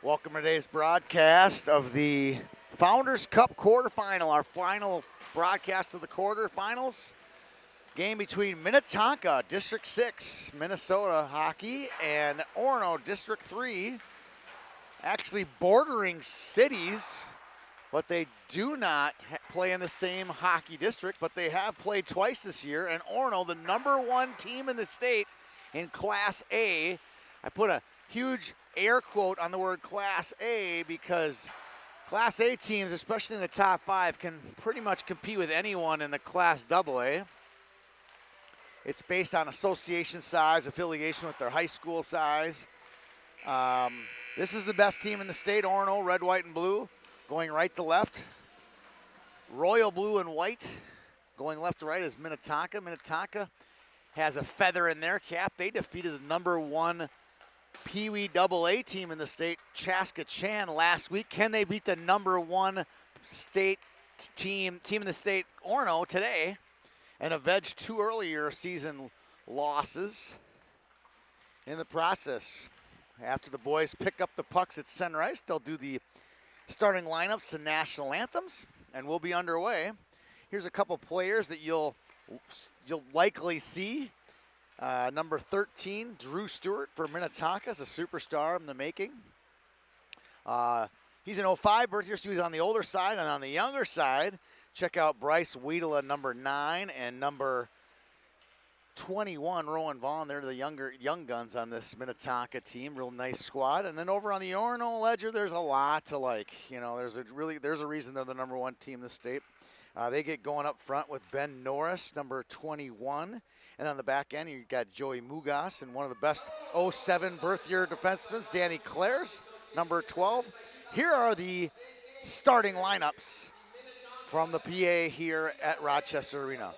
Welcome to today's broadcast of the Founders Cup quarterfinal, our final broadcast of the quarterfinals. Game between Minnetonka, District 6, Minnesota hockey, and Orono, District 3. Actually bordering cities, but they do not play in the same hockey district, but they have played twice this year. And Orono, the #1 team in the state in Class A. I put a huge air quote on the word Class A because Class A teams, especially in the top 5, can pretty much compete with anyone in the Class AA. It's based on association size, affiliation with their high school size. This is the best team in the state, Orono, red, white, and blue, going right to left. Royal blue and white, going left to right is Minnetonka. Minnetonka has a feather in their cap. They defeated the #1 Pee Wee AA team in the state, Chaska-Chan, last week. Can they beat the #1 state team in the state, Orono, today, and avenge 2 earlier season losses in the process? After the boys pick up the pucks at center ice, they'll do the starting lineups and national anthems, and we'll be underway. Here's a couple players that you'll likely see. Number 13, Drew Stewart for Minnetonka, is a superstar in the making. He's an 05 birth year, so he's on the older side. And on the younger side, check out Bryce Wiedela, number 9, and number 21, Rowan Vaughn. They're the young guns on this Minnetonka team. Real nice squad. And then over on the Orono ledger, there's a lot to like. You know, there's a reason they're the #1 team in the state. They get going up front with Ben Norris, number 21. And on the back end, you've got Joey Mugas and one of the best 07 birth year defensemen, Danny Clares, number 12. Here are the starting lineups from the PA here at Rochester Arena.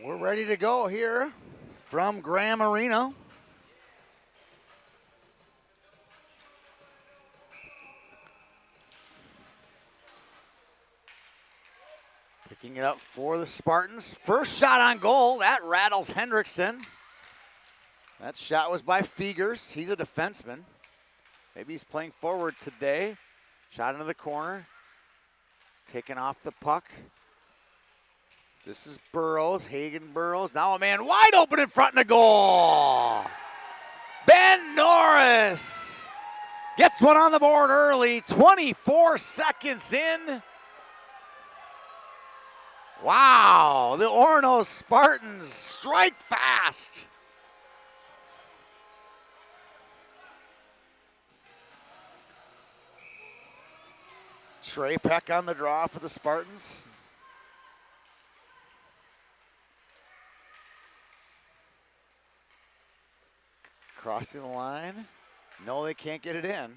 We're ready to go here from Graham Arena. Picking it up for the Spartans. First shot on goal, that rattles Hendrickson. That shot was by Fegers. He's a defenseman. Maybe he's playing forward today. Shot into the corner. Taking off the puck. This is Burrows, Hagen Burrows. Now a man wide open in front of the goal. Ben Norris gets one on the board early, 24 seconds in. Wow, the Orono Spartans strike fast. Trey Peck on the draw for the Spartans. Crossing the line. No, they can't get it in.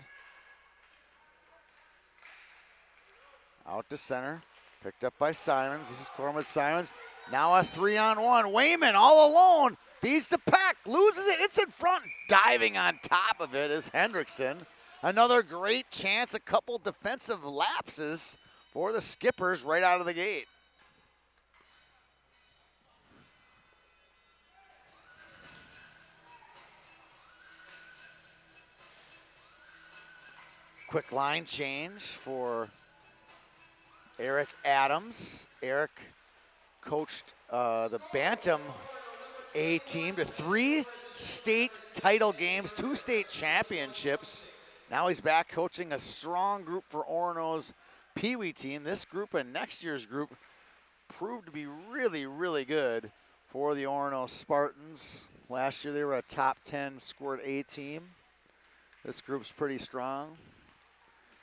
Out to center. Picked up by Simons. This is Cormac Simons. Now a 3-on-1. Wayman all alone. Feeds to Peck. Loses it. It's in front. Diving on top of it is Hendrickson. Another great chance. A couple defensive lapses for the Skippers right out of the gate. Quick line change for Eric Adams. Eric coached the Bantam A team to 3 state title games, 2 state championships. Now he's back coaching a strong group for Orono's Pee Wee team. This group and next year's group proved to be really, really good for the Orono Spartans. Last year they were a top 10 scored A team. This group's pretty strong.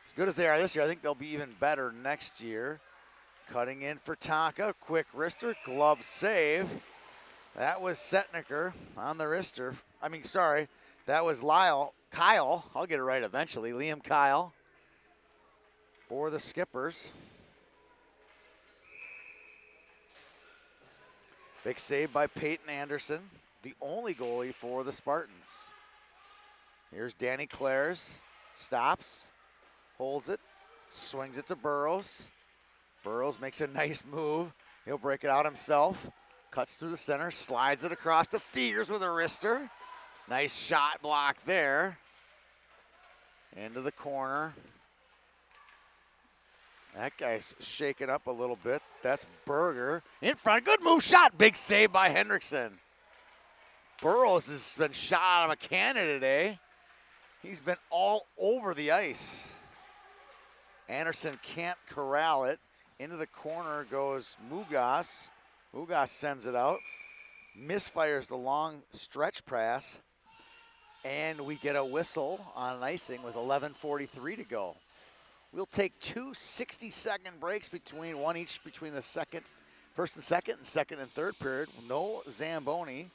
As good as they are this year, I think they'll be even better next year. Cutting in for Tonka, quick wrister, glove save. That was Setniker on the wrister. That was Kyle, I'll get it right eventually, Liam Kyle for the Skippers. Big save by Peyton Anderson, the only goalie for the Spartans. Here's Danny Clares, stops, holds it, swings it to Burrows. Burrows makes a nice move. He'll break it out himself. Cuts through the center, slides it across to Fears with a wrister. Nice shot block there. Into the corner. That guy's shaking up a little bit. That's Berger. In front, good move, shot. Big save by Hendrickson. Burrows has been shot out of a cannon today. He's been all over the ice. Anderson can't corral it. Into the corner goes Mugas. Mugas sends it out. Misfires the long stretch pass. And we get a whistle on icing with 11:43 to go. We'll take 2 60-second breaks one each between the first and second and third period. No Zamboni.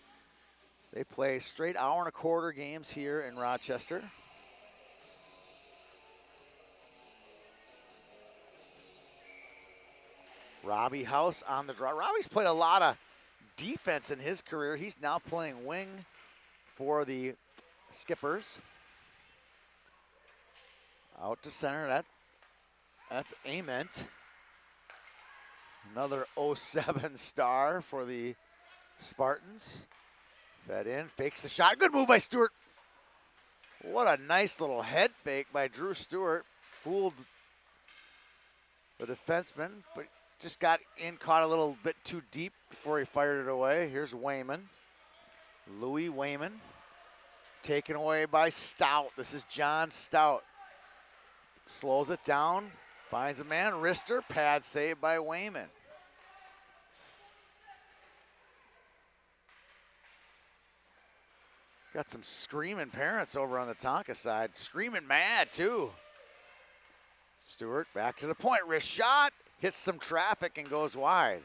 They play straight hour and a quarter games here in Rochester. Robbie House on the draw. Robbie's played a lot of defense in his career. He's now playing wing for the Skippers. Out to center, that's Ament. Another 07 star for the Spartans. Fed in, fakes the shot. Good move by Stewart. What a nice little head fake by Drew Stewart. Fooled the defenseman, but just got in, caught a little bit too deep before he fired it away. Here's Wayman. Louis Wayman. Taken away by Stout. This is John Stout. Slows it down. Finds a man. Wrister. Pad save by Wayman. Got some screaming parents over on the Tonka side. Screaming mad, too. Stewart back to the point. Wrist shot. Hits some traffic and goes wide.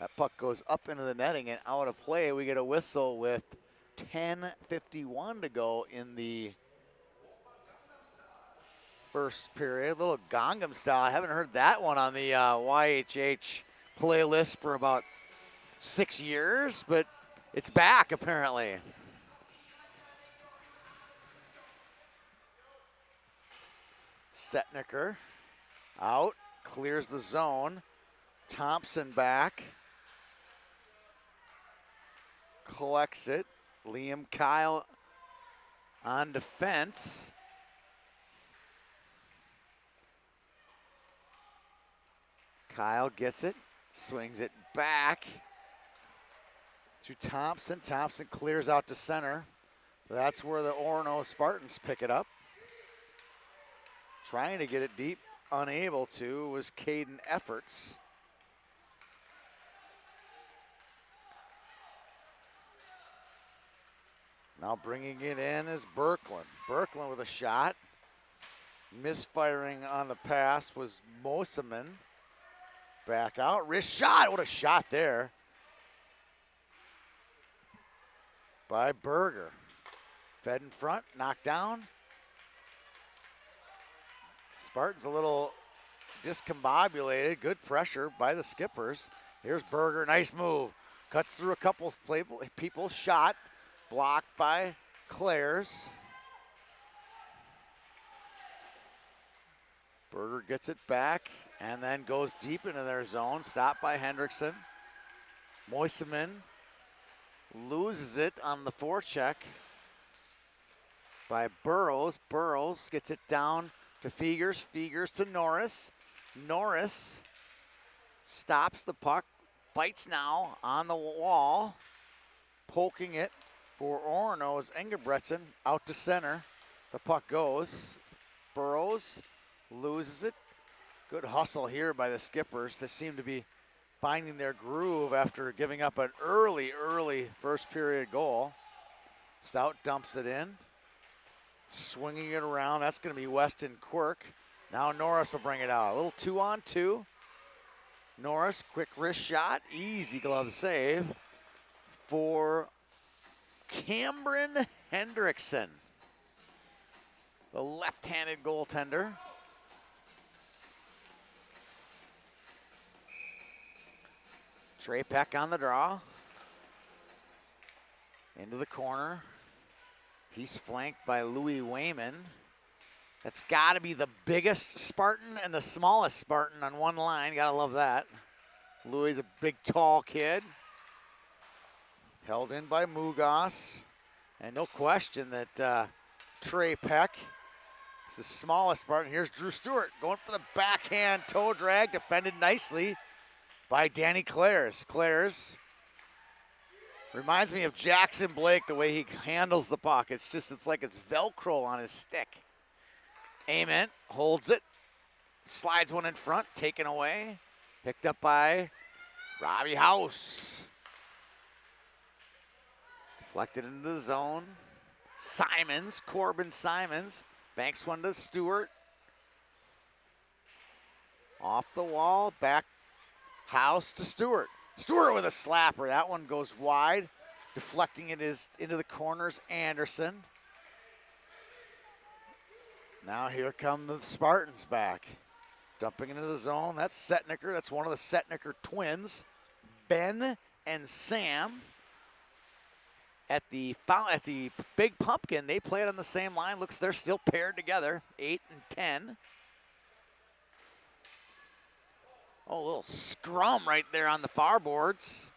That puck goes up into the netting and out of play. We get a whistle with 10:51 to go in the first period. A little Gangnam Style. I haven't heard that one on the YHH playlist for about 6 years, but it's back apparently. Setniker out, clears the zone. Thompson back. Collects it. Liam Kyle on defense. Kyle gets it, swings it back to Thompson. Thompson clears out to center. That's where the Orono Spartans pick it up. Trying to get it deep, unable to, was Caden Efforts. Now bringing it in is Berkland. Berkland with a shot. Misfiring on the pass was Moseman. Back out, wrist shot. What a shot there by Berger. Fed in front, knocked down. Spartans a little discombobulated. Good pressure by the Skippers. Here's Berger, nice move. Cuts through a couple people, shot. Blocked by Clares. Berger gets it back and then goes deep into their zone. Stopped by Hendrickson. Moiseman loses it on the forecheck. by Burrows. Burrows gets it down to Fegers. Fegers to Norris. Norris stops the puck. Fights now on the wall. Poking it for Orono is Engebretson out to center. The puck goes. Burrows loses it. Good hustle here by the Skippers. They seem to be finding their groove after giving up an early first period goal. Stout dumps it in. Swinging it around. That's going to be Weston Quirk. Now Norris will bring it out. A little 2-on-2. Norris, quick wrist shot. Easy glove save for Cameron Hendrickson, the left-handed goaltender. Trey Peck on the draw. Into the corner. He's flanked by Louis Wayman. That's got to be the biggest Spartan and the smallest Spartan on one line. Gotta love that. Louis is a big, tall kid. Held in by Mugas. And no question that Trey Peck is the smallest Spartan. Here's Drew Stewart going for the backhand toe drag, defended nicely by Danny Clares. Clares reminds me of Jackson Blake, the way he handles the puck. It's like it's Velcro on his stick. Ament holds it, slides one in front, taken away. Picked up by Robbie House. Deflected into the zone. Simons, Corbin Simons, banks one to Stewart. Off the wall, back House to Stewart. Stewart with a slapper. That one goes wide. Deflecting it is into the corners, Anderson. Now here come the Spartans back. Dumping into the zone. That's Setnicker. That's one of the Setnicker twins. Ben and Sam. At the Big Pumpkin, they played on the same line. Looks they're still paired together, 8 and 10. Oh, a little scrum right there on the far boards.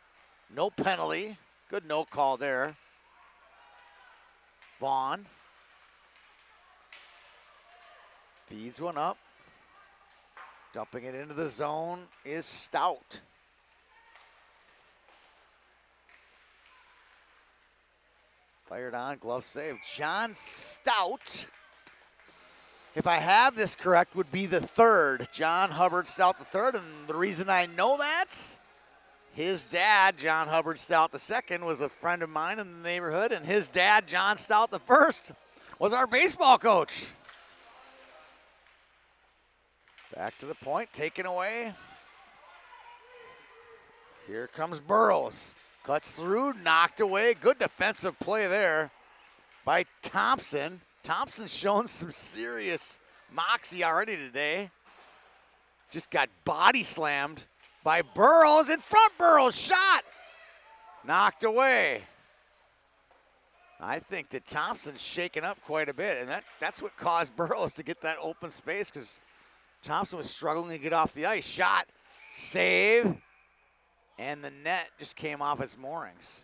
No penalty. Good no call there. Vaughn feeds one up. Dumping it into the zone is Stout. Fired on, glove save. John Stout, if I have this correct, would be the third. John Hubbard Stout the third, and the reason I know that, his dad, John Hubbard Stout the second, was a friend of mine in the neighborhood, and his dad, John Stout the first, was our baseball coach. Back to the point, taken away. Here comes Burrows. Cuts through, knocked away. Good defensive play there by Thompson. Thompson's shown some serious moxie already today. Just got body slammed by Burrows. In front, Burrows shot. Knocked away. I think that Thompson's shaken up quite a bit, and that's what caused Burrows to get that open space, because Thompson was struggling to get off the ice. Shot, save. And the net just came off its moorings.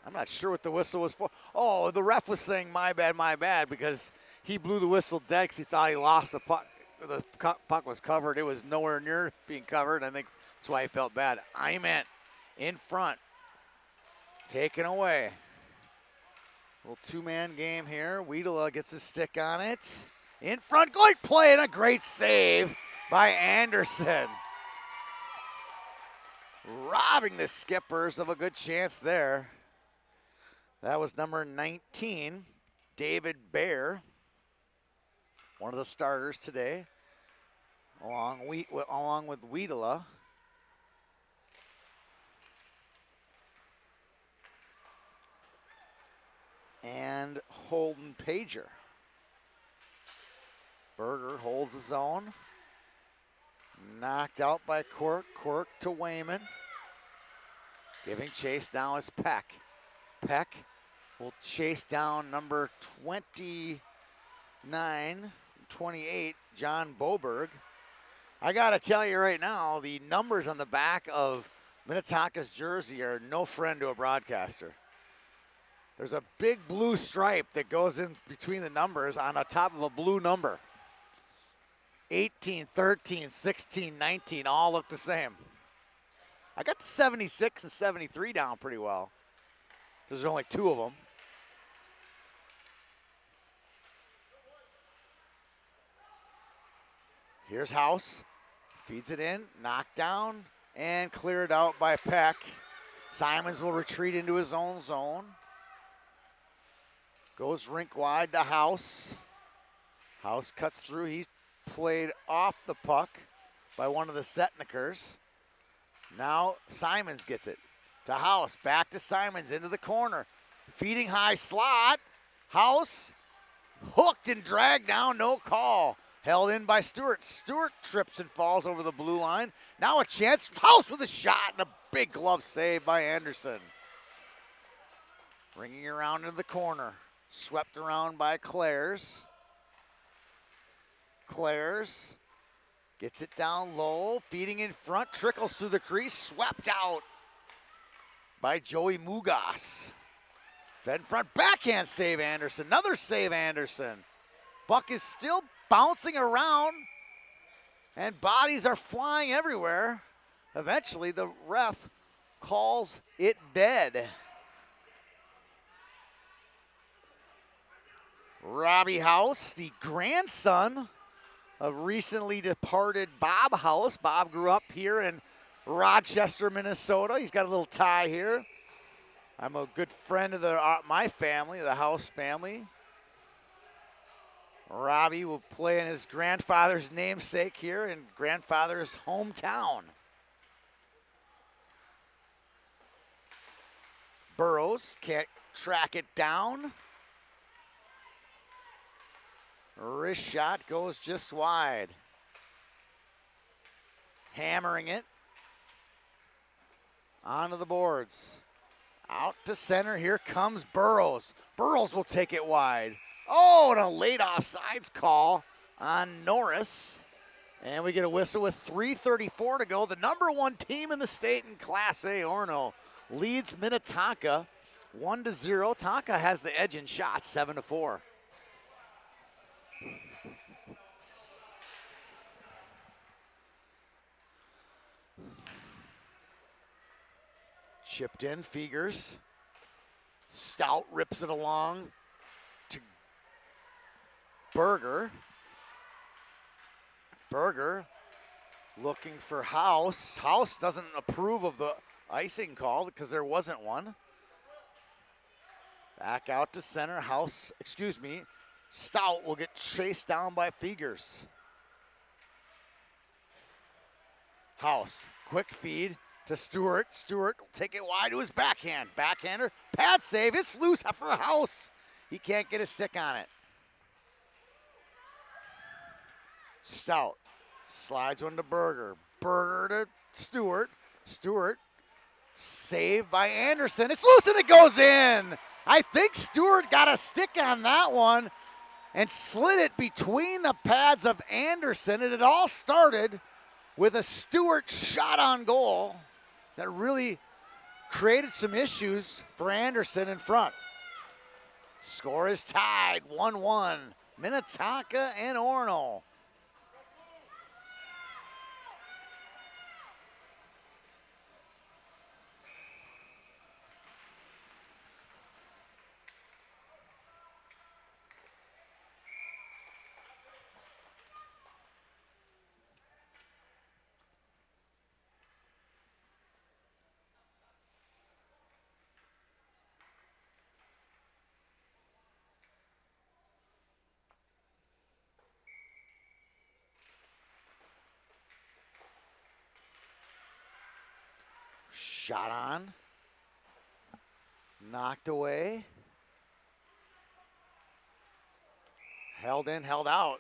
I'm not sure what the whistle was for. Oh, the ref was saying my bad, because he blew the whistle dead because he thought he lost the puck. The puck was covered. It was nowhere near being covered. I think that's why he felt bad. Iment in front. Taken away. Little two-man game here. Wiedela gets his stick on it. In front, going play, and a great save by Anderson. Robbing the Skippers of a good chance there. That was number 19, David Baer, one of the starters today, along with Wiedela. And Holden Pager. Berger holds his own. Knocked out by Quirk. Quirk to Wayman. Giving chase now is Peck. Peck will chase down number 29, 28, John Boberg. I got to tell you right now, the numbers on the back of Minnetonka's jersey are no friend to a broadcaster. There's a big blue stripe that goes in between the numbers on the top of a blue number. 18, 13, 16, 19 all look the same. I got the 76 and 73 down pretty well. There's only two of them. Here's House. Feeds it in, knocked down, and cleared out by Peck. Simons will retreat into his own zone. Goes rink wide to House. House cuts through. He's played off the puck by one of the Setnikers. Now Simons gets it to House. Back to Simons into the corner. Feeding high slot. House hooked and dragged down, no call. Held in by Stewart. Stewart trips and falls over the blue line. Now a chance. House with a shot and a big glove save by Anderson. Ringing around into the corner. Swept around by Clares. Clares gets it down low. Feeding in front. Trickles through the crease. Swept out by Joey Mugas. Fed in front. Backhand save Anderson. Another save Anderson. Buck is still bouncing around, and bodies are flying everywhere. Eventually, the ref calls it dead. Robbie House, the grandson of recently departed Bob House. Bob grew up here in Rochester, Minnesota. He's got a little tie here. I'm a good friend of my family, the House family. Robbie will play in his grandfather's namesake here in grandfather's hometown. Burrows can't track it down. Wrist shot goes just wide. Hammering it onto the boards. Out to center, here comes Burrows. Burrows will take it wide. Oh, and a late offsides call on Norris. And we get a whistle with 3:34 to go. The number one team in the state in Class A, Orono, leads Minnetonka 1-0. Tonka has the edge in shots, 7-4. Chipped in, Fegers. Stout rips it along to Berger. Berger looking for House. House doesn't approve of the icing call because there wasn't one. Back out to center. Stout will get chased down by Fegers. House, quick feed to Stewart. Stewart will take it wide to his backhand. Backhander, pad save. It's loose for House. He can't get a stick on it. Stout slides one to Berger. Berger to Stewart. Stewart saved by Anderson. It's loose and it goes in. I think Stewart got a stick on that one and slid it between the pads of Anderson. And it all started with a Stewart shot on goal that really created some issues for Anderson in front. Score is tied, 1-1. Minnetonka and Orono. Shot on. Knocked away. Held in, held out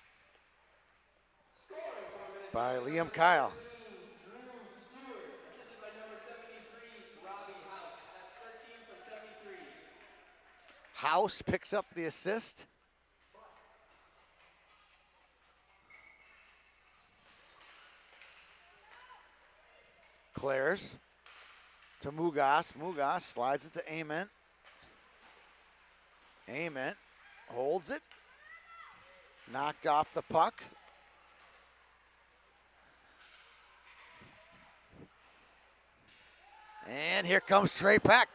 by Liam Kyle. House picks up the assist. Clears to Mugas. Mugas slides it to Ament. Ament holds it. Knocked off the puck. And here comes Trey Peck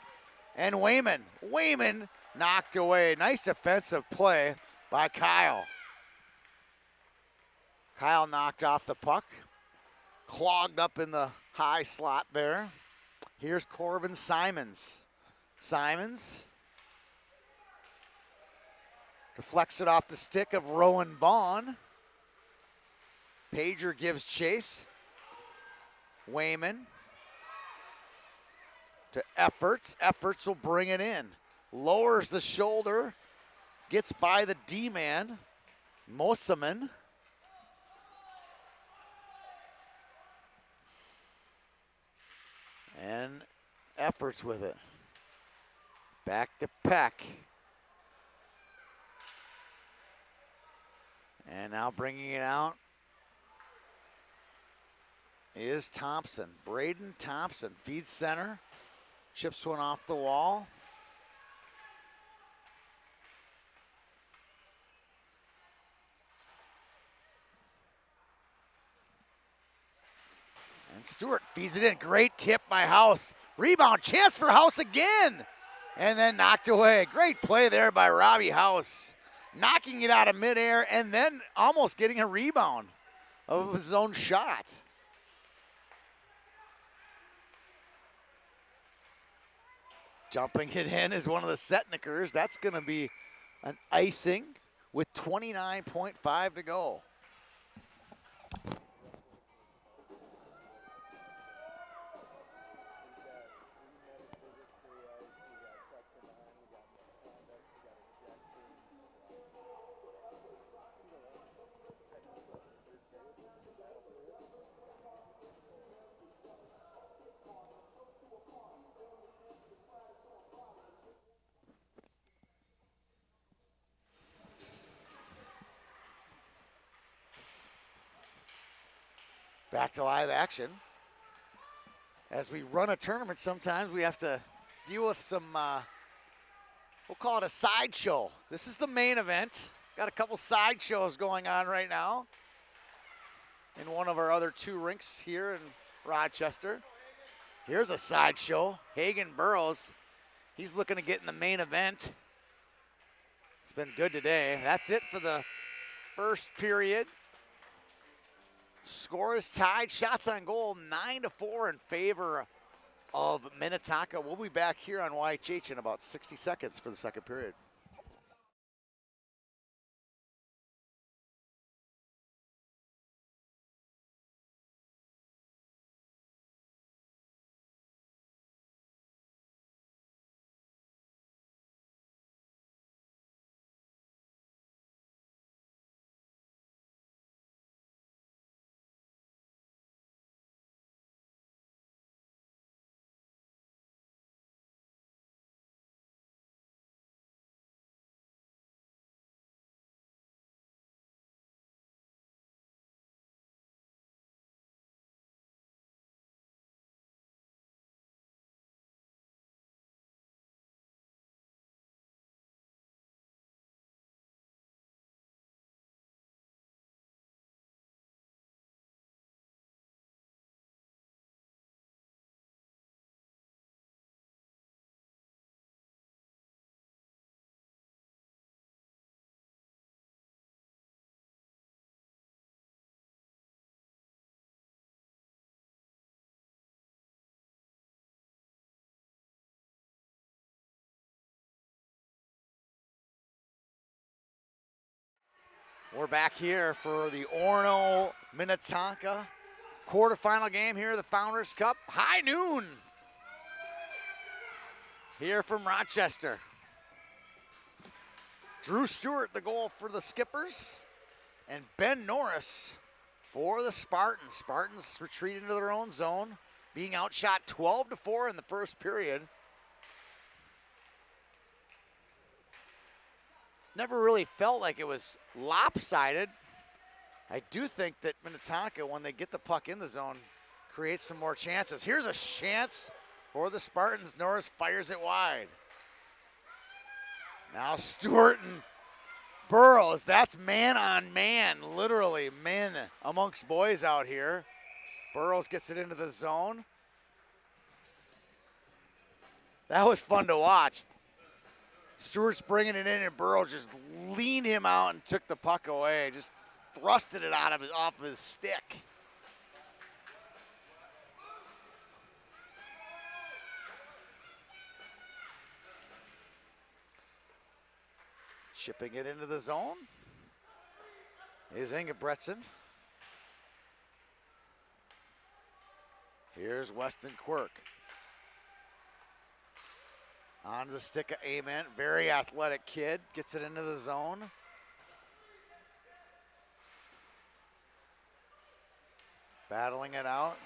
and Wayman. Wayman knocked away. Nice defensive play by Kyle. Kyle knocked off the puck. Clogged up in the high slot there. Here's Corbin Simons. Simons deflects it off the stick of Rowan Vaughn. Pager gives chase. Wayman to Efforts. Efforts will bring it in. Lowers the shoulder. Gets by the D-man. Mosaman. And Efforts with it. Back to Peck. And now bringing it out is Thompson. Braden Thompson feeds center. Chips one off the wall. And Stewart feeds it in. Great tip by House. Rebound, chance for House again. And then knocked away. Great play there by Robbie House. Knocking it out of midair and then almost getting a rebound of his own shot. Jumping it in is one of the Setnikers. That's going to be an icing with 29.5 to go. Back to live action. As we run a tournament, sometimes we have to deal with some, we'll call it a sideshow. This is the main event. Got a couple sideshows going on right now in one of our other two rinks here in Rochester. Here's a sideshow. Hagen Burrows, he's looking to get in the main event. It's been good today. That's it for the first period. Score is tied. Shots on goal 9-4 in favor of Minnetonka. We'll be back here on YHH in about 60 seconds for the second period. We're back here for the Orono Minnetonka quarterfinal game here, the Founders Cup. High noon here from Rochester. Drew Stewart, the goal for the Skippers, and Ben Norris for the Spartans. Spartans retreat into their own zone, being outshot 12-4 in the first period. Never really felt like it was lopsided. I do think that Minnetonka, when they get the puck in the zone, create some more chances. Here's a chance for the Spartans. Norris fires it wide. Now Stewart and Burrows. That's man on man, literally men amongst boys out here. Burrows gets it into the zone. That was fun to watch. Stewart's bringing it in, and Burrows just leaned him out and took the puck away. Just thrusted it off of his stick. Shipping it into the zone is Ingebretson. Here's Weston Quirk. On the stick of Ament. Very athletic kid. Gets it into the zone. Battling it out.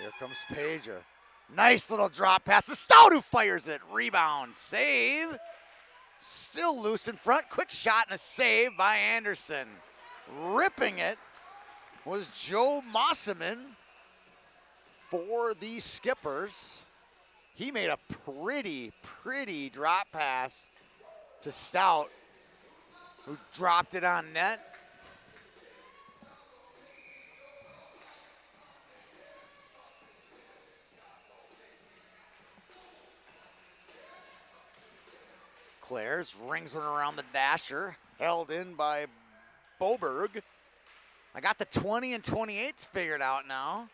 Here comes Pager. Nice little drop pass to Stout, who fires it. Rebound. Save. Still loose in front. Quick shot and a save by Anderson. Ripping it was Joe Mosseman for the Skippers. He made a pretty drop pass to Stout, who dropped it on net. Clares rings one around the dasher, held in by Boberg. I got the 20 and 28 figured out now.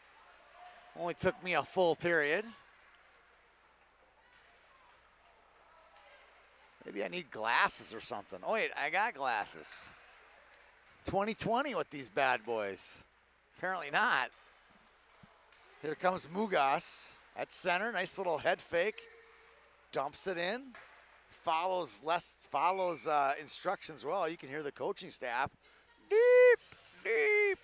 Only took me a full period. Maybe I need glasses or something. Oh wait, I got glasses. 20/20 with these bad boys. Apparently not. Here comes Mugas at center. Nice little head fake. Dumps it in. Follows instructions well. You can hear the coaching staff. Deep.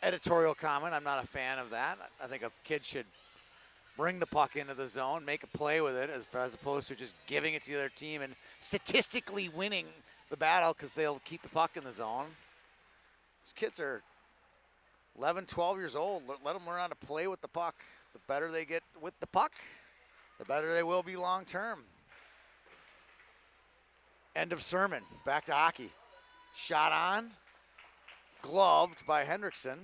Editorial comment, I'm not a fan of that. I think a kid should bring the puck into the zone, make a play with it, as opposed to just giving it to the other team and statistically winning the battle because they'll keep the puck in the zone. These kids are 11, 12 years old. Let them learn how to play with the puck. The better they get with the puck, the better they will be long term. End of sermon. Back to hockey. Shot on. Gloved by Hendrickson.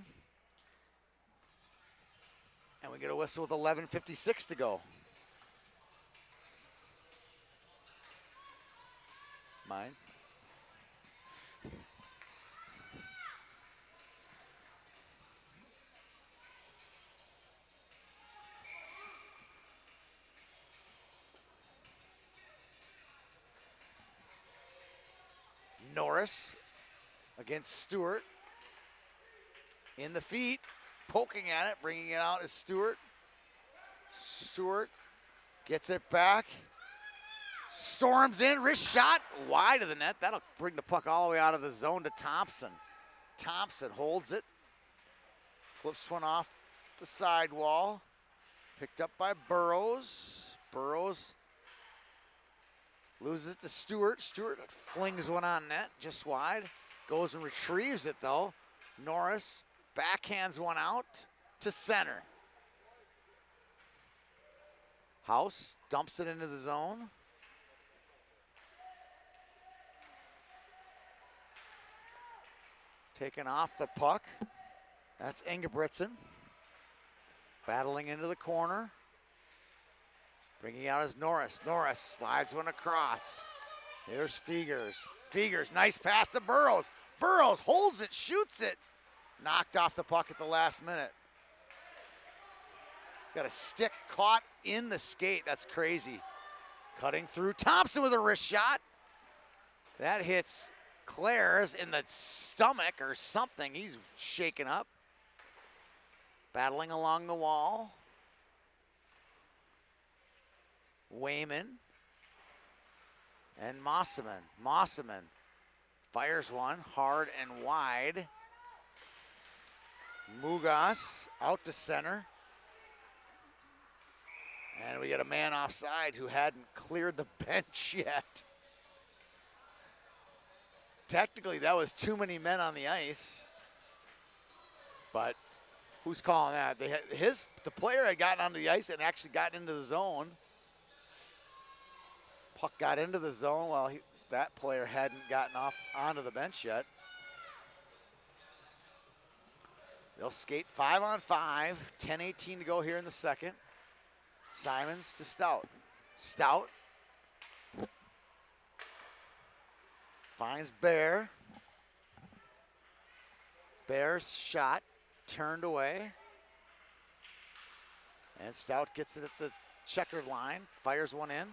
And we get a whistle with 11:56 to go. Mine. Norris against Stewart. In the feet, poking at it, bringing it out is Stewart. Stewart gets it back. Storms in, wrist shot, wide of the net. That'll bring the puck all the way out of the zone to Thompson. Thompson holds it. Flips one off the sidewall. Picked up by Burrows. Burrows loses it to Stewart. Stewart flings one on net, just wide. Goes and retrieves it though. Norris backhands one out to center. House dumps it into the zone. Taking off the puck. That's Ingebretson. Battling into the corner. Bringing out is Norris. Norris slides one across. Here's Fegers. Fegers, nice pass to Burrows. Burrows holds it, shoots it. Knocked off the puck at the last minute. Got a stick caught in the skate. That's crazy. Cutting through. Thompson with a wrist shot. That hits Clares in the stomach or something. He's shaken up. Battling along the wall. Wayman and Mosseman. Mosseman fires one hard and wide. Mugas out to center. And we get a man offside who hadn't cleared the bench yet. technically that was too many men on the ice, but who's calling that? The player had gotten onto the ice and actually gotten into the zone. Puck got into the zone while that player hadn't gotten off onto the bench yet. They'll skate 5-on-5, 10:18 to go here in the second. Simons to Stout. Stout finds Bear. Bear's shot turned away. And Stout gets it at the checkered line, fires one in.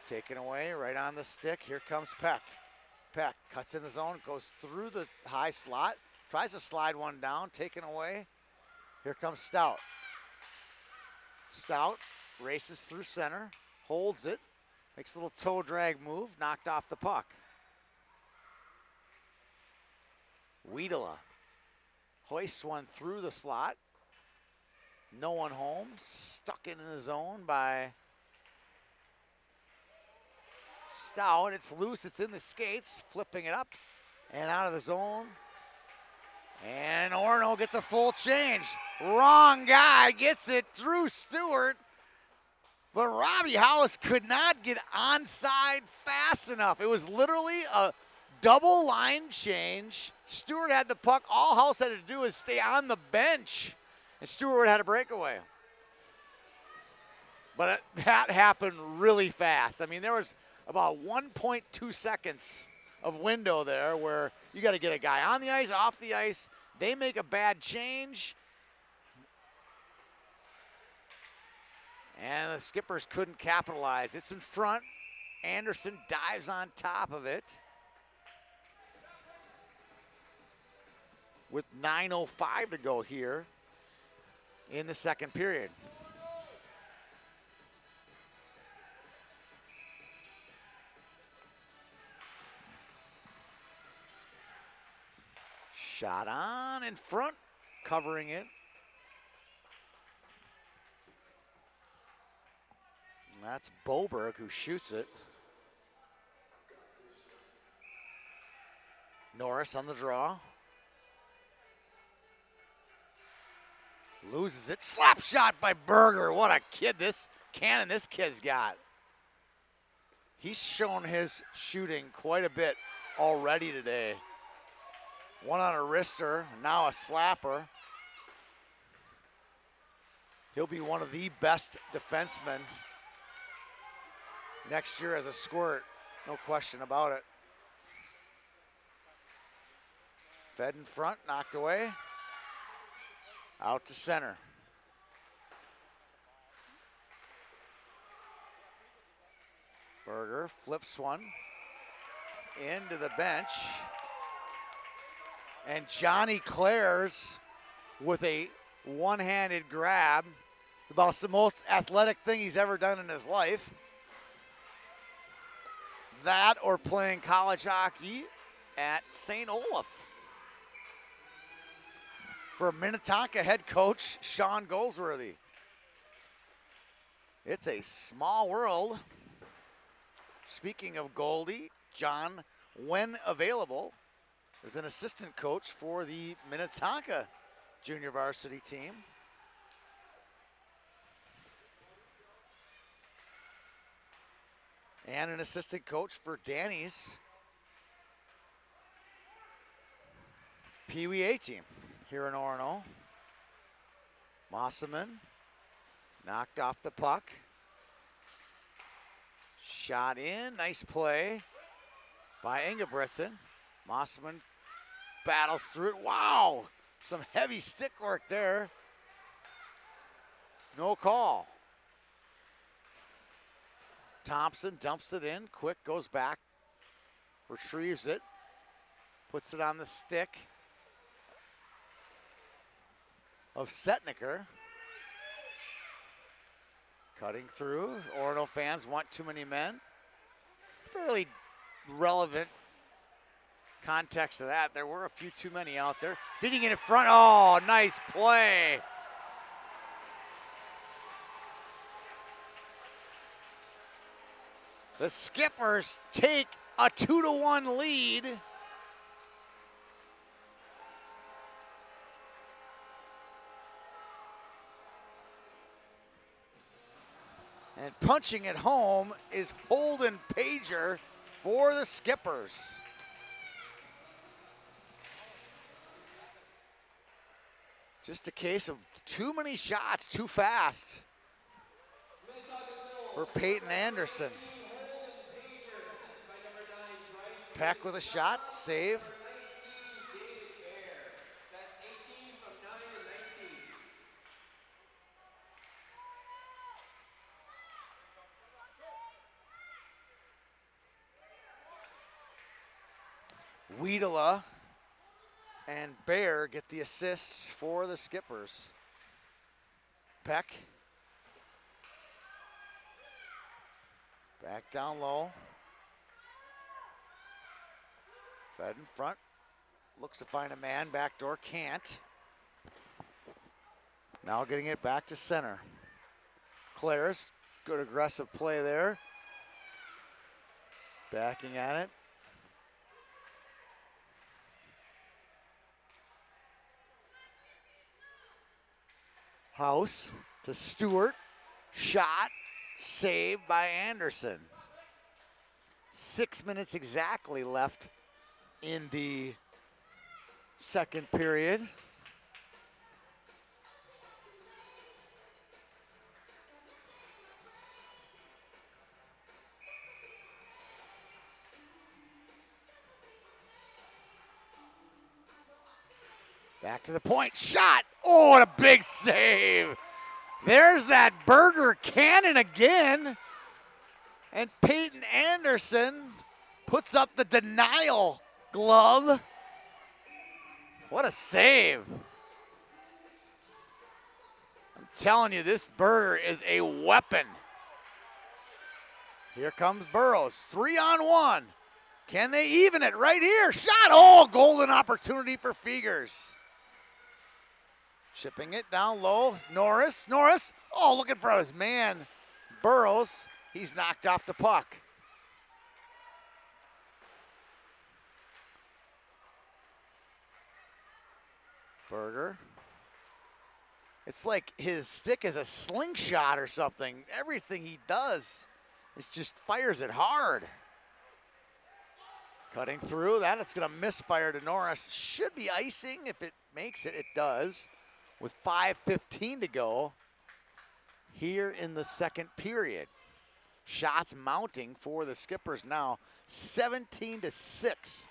Taken away, right on the stick. Here comes Peck. Peck cuts in the zone, goes through the high slot, tries to slide one down, taken away. Here comes Stout. Stout races through center, holds it, makes a little toe drag move, knocked off the puck. Wiedela hoists one through the slot. No one home, stuck in the zone by Stout. It's loose, it's in the skates, flipping it up and out of the zone. And Orono gets a full change. Wrong guy gets it through Stewart, but Robbie House could not get onside fast enough. It was literally a double line change. Stewart had the puck. All House had to do is stay on the bench, and Stewart had a breakaway. But that happened really fast. I mean, there was about 1.2 seconds of window there where you got to get a guy on the ice, off the ice. They make a bad change. And the Skippers couldn't capitalize. It's in front. Anderson dives on top of it. With 9:05 to go here in the second period. Shot on in front, covering it. That's Boberg who shoots it. Norris on the draw. Loses it. Slap shot by Berger. What a kid this kid's got. He's shown his shooting quite a bit already today. One on a wrister, now a slapper. He'll be one of the best defensemen next year as a squirt, no question about it. Fed in front, knocked away. Out to center. Berger flips one into the bench. And Johnny Clares with a one-handed grab. About the most athletic thing he's ever done in his life. That or playing college hockey at St. Olaf. For Minnetonka head coach Sean Goldsworthy. It's a small world. Speaking of Goldie, John, when available, is an assistant coach for the Minnetonka junior varsity team. And an assistant coach for Danny's Pee Wee A team here in Orono. Mosselman knocked off the puck. Shot in, nice play by Ingebrigtsen. Mosselman battles through it. Wow, some heavy stick work there. No call. Thompson dumps it in, quick goes back, retrieves it, puts it on the stick of Setniker. Cutting through. Orono fans want too many men. Fairly relevant context to that. There were a few too many out there. Feeding it in front. Oh, nice play. The Skippers take a 2-1 lead. And punching it home is Holden Pager for the Skippers. Just a case of too many shots, too fast for Peyton Anderson. Peck with a shot, save. Wiedela and Bear get the assists for the Skippers. Peck. Back down low. Fed in front. Looks to find a man. Backdoor, can't. Now getting it back to center. Clares, good aggressive play there. Backing at it. House to Stewart. Shot. Saved by Anderson. 6 minutes exactly left in the second period. Back to the point, shot. Oh, what a big save. There's that burger cannon again. And Peyton Anderson puts up the denial glove. What a save. I'm telling you, this burger is a weapon. Here comes Burrows, 3-on-1. Can they even it right here? Shot, oh, golden opportunity for Fegers. Shipping it down low, Norris, oh, looking for his man, Burrows. He's knocked off the puck. Berger. It's like his stick is a slingshot or something. Everything he does is just fires it hard. Cutting through that, it's gonna misfire to Norris. Should be icing if it makes it, it does. With 5:15 to go here in the second period. Shots mounting for the Skippers now, 17-6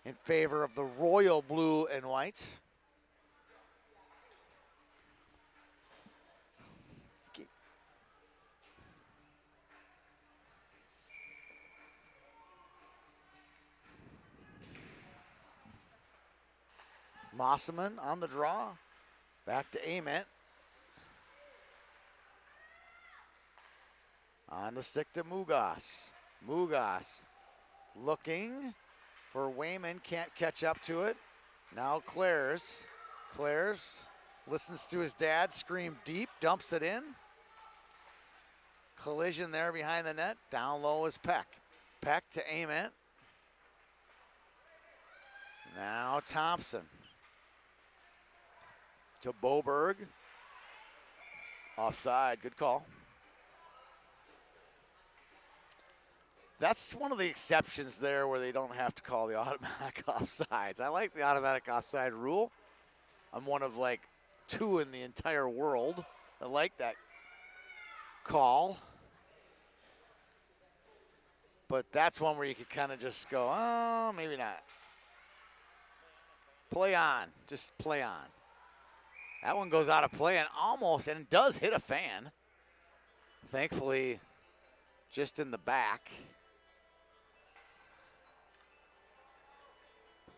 in favor of the Royal Blue and Whites. Mosselman on the draw. Back to Ament. On the stick to Mugas. Mugas looking for Wayman, can't catch up to it. Now Clares. Clares listens to his dad scream deep, dumps it in. Collision there behind the net. Down low is Peck. Peck to Ament. Now Thompson. To Boberg. Offside, good call. That's one of the exceptions there where they don't have to call the automatic offsides. I like the automatic offside rule. I'm one of like 2 in the entire world that like that call. But that's one where you could kind of just go, oh, maybe not. Play on, just play on. That one goes out of play and almost, and it does hit a fan. Thankfully, just in the back.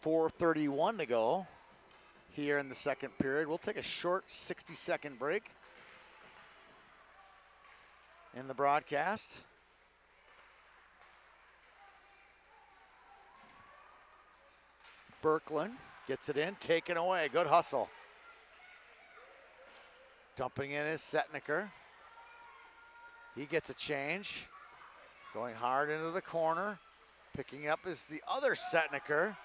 4:31 to go here in the second period. We'll take a short 60-second break in the broadcast. Berkland gets it in, taken away. Good hustle. Dumping in is Setniker. He gets a change. Going hard into the corner. Picking up is the other Setniker.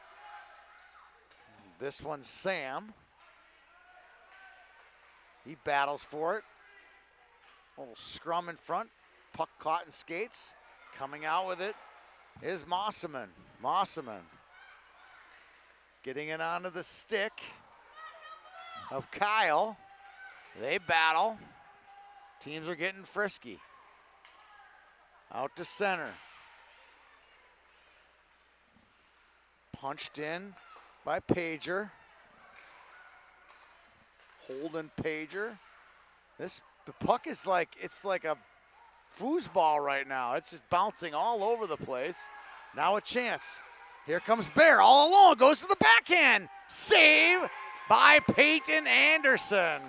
This one's Sam. He battles for it. A little scrum in front. Puck caught in skates. Coming out with it is Mosselman. Mosselman getting it onto the stick of Kyle. They battle. Teams are getting frisky. Out to center. Punched in by Pager. Holden Pager. The puck is like, it's like a foosball right now. It's just bouncing all over the place. Now a chance. Here comes Bear all alone. Goes to the backhand. Save by Peyton Anderson.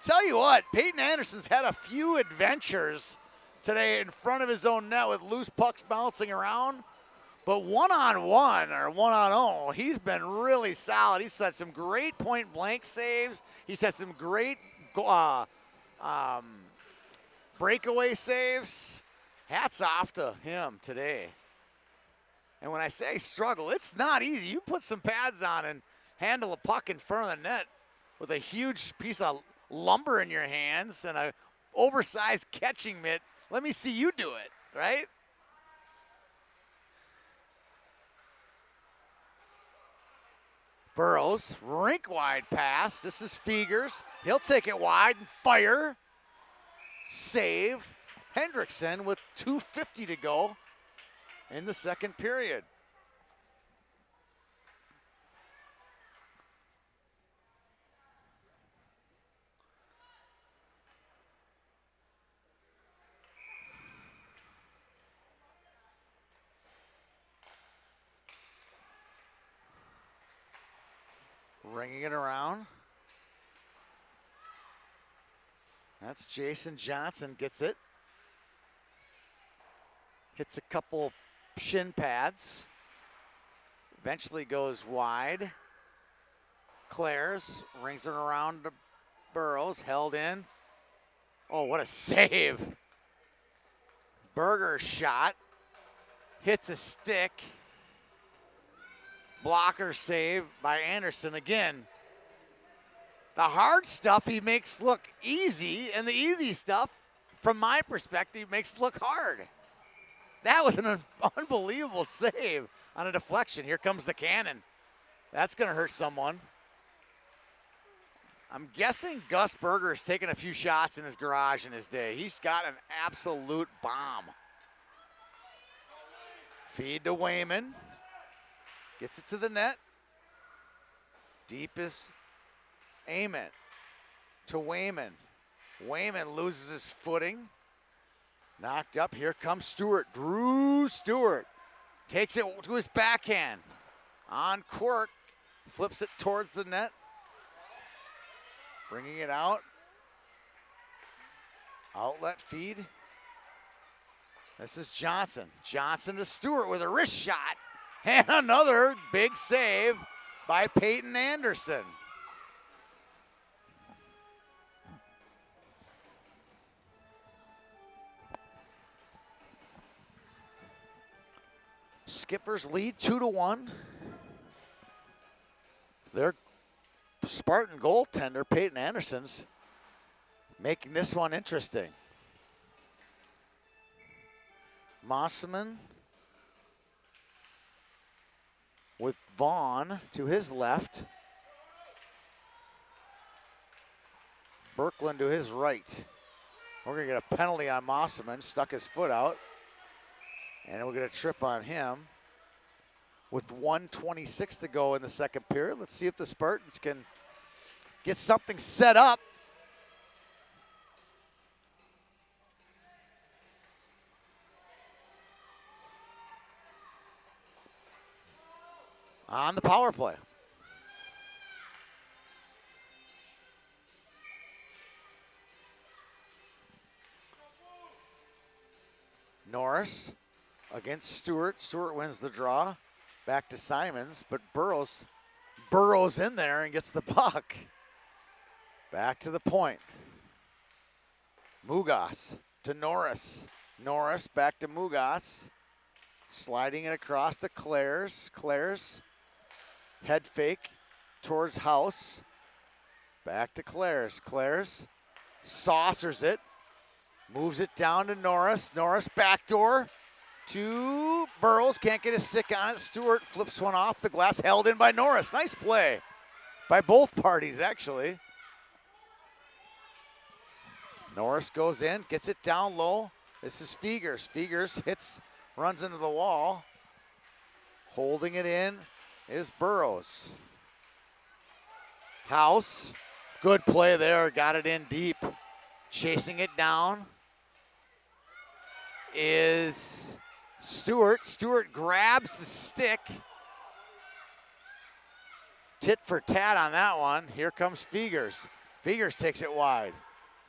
Tell you what, Peyton Anderson's had a few adventures today in front of his own net with loose pucks bouncing around. But one-on-one or one-on-oh, he's been really solid. He's had some great point-blank saves. He's had some great breakaway saves. Hats off to him today. And when I say struggle, it's not easy. You put some pads on and handle a puck in front of the net with a huge piece of lumber in your hands and an oversized catching mitt. Let me see you do it, right? Burrows, rink-wide pass. This is Fegers. He'll take it wide and fire. Save. Hendrickson with 2:50 to go in the second period. Ringing it around. That's Jason Johnson, gets it. Hits a couple shin pads. Eventually goes wide. Clares rings it around to Burrows, held in. Oh, what a save. Berger shot. Hits a stick. Blocker save by Anderson again. The hard stuff he makes look easy, and the easy stuff, from my perspective, makes look hard. That was an unbelievable save on a deflection. Here comes the cannon. That's going to hurt someone. I'm guessing Gus Berger has taken a few shots in his garage in his day. He's got an absolute bomb. Feed to Wayman. Gets it to the net. Deep is Ament to Wayman. Wayman loses his footing. Knocked up. Here comes Stewart. Drew Stewart takes it to his backhand. On Quirk. Flips it towards the net. Bringing it out. Outlet feed. This is Johnson. Johnson to Stewart with a wrist shot. And another big save by Peyton Anderson. Skippers lead 2-1. Their Spartan goaltender, Peyton Anderson's making this one interesting. Mosselman with Vaughn to his left. Berkland to his right. We're going to get a penalty on Mosselman. Stuck his foot out. And we'll get a trip on him. With 1:26 to go in the second period. Let's see if the Spartans can get something set up. On the power play. Norris against Stewart. Stewart wins the draw. Back to Simons, but burrows in there and gets the puck. Back to the point. Mugas to Norris. Norris back to Mugas. Sliding it across to Clares. Clares, head fake towards House. Back to Clares. Clares saucers it. Moves it down to Norris. Norris backdoor to Burrows. Can't get a stick on it. Stewart flips one off the glass. Held in by Norris. Nice play by both parties, actually. Norris goes in, gets it down low. This is Fegers. Fegers hits, runs into the wall. Holding it in is Burrows. House, good play there. Got it in deep. Chasing it down is Stewart. Stewart grabs the stick. Tit for tat on that one. Here comes Fegers. Fegers takes it wide.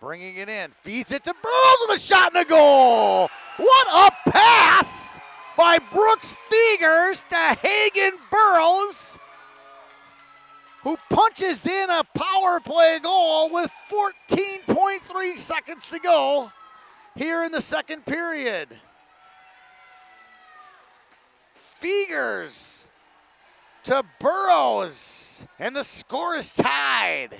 Bringing it in. Feeds it to Burrows with a shot and a goal. What a pass by Brooks Fegers to Hagen Burrows, who punches in a power play goal with 14.3 seconds to go here in the second period. Fegers to Burrows, and the score is tied.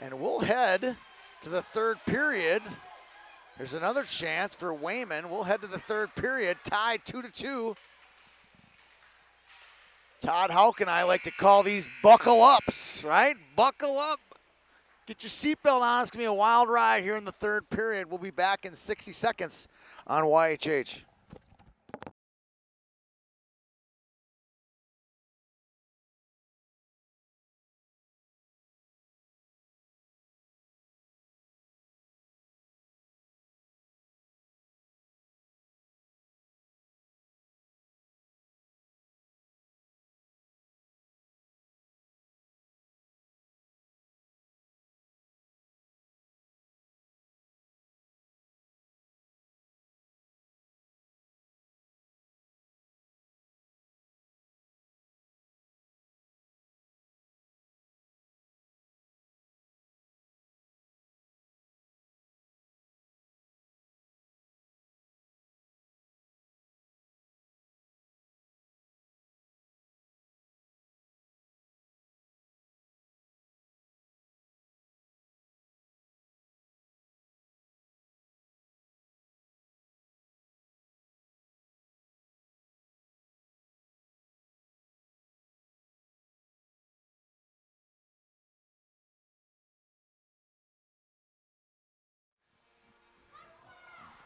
And we'll head to the third period. There's another chance for Wayman. We'll head to the third period, tied 2-2. Todd Houck and I like to call these buckle ups, right? Buckle up. Get your seatbelt on. It's going to be a wild ride here in the third period. We'll be back in 60 seconds on YHH.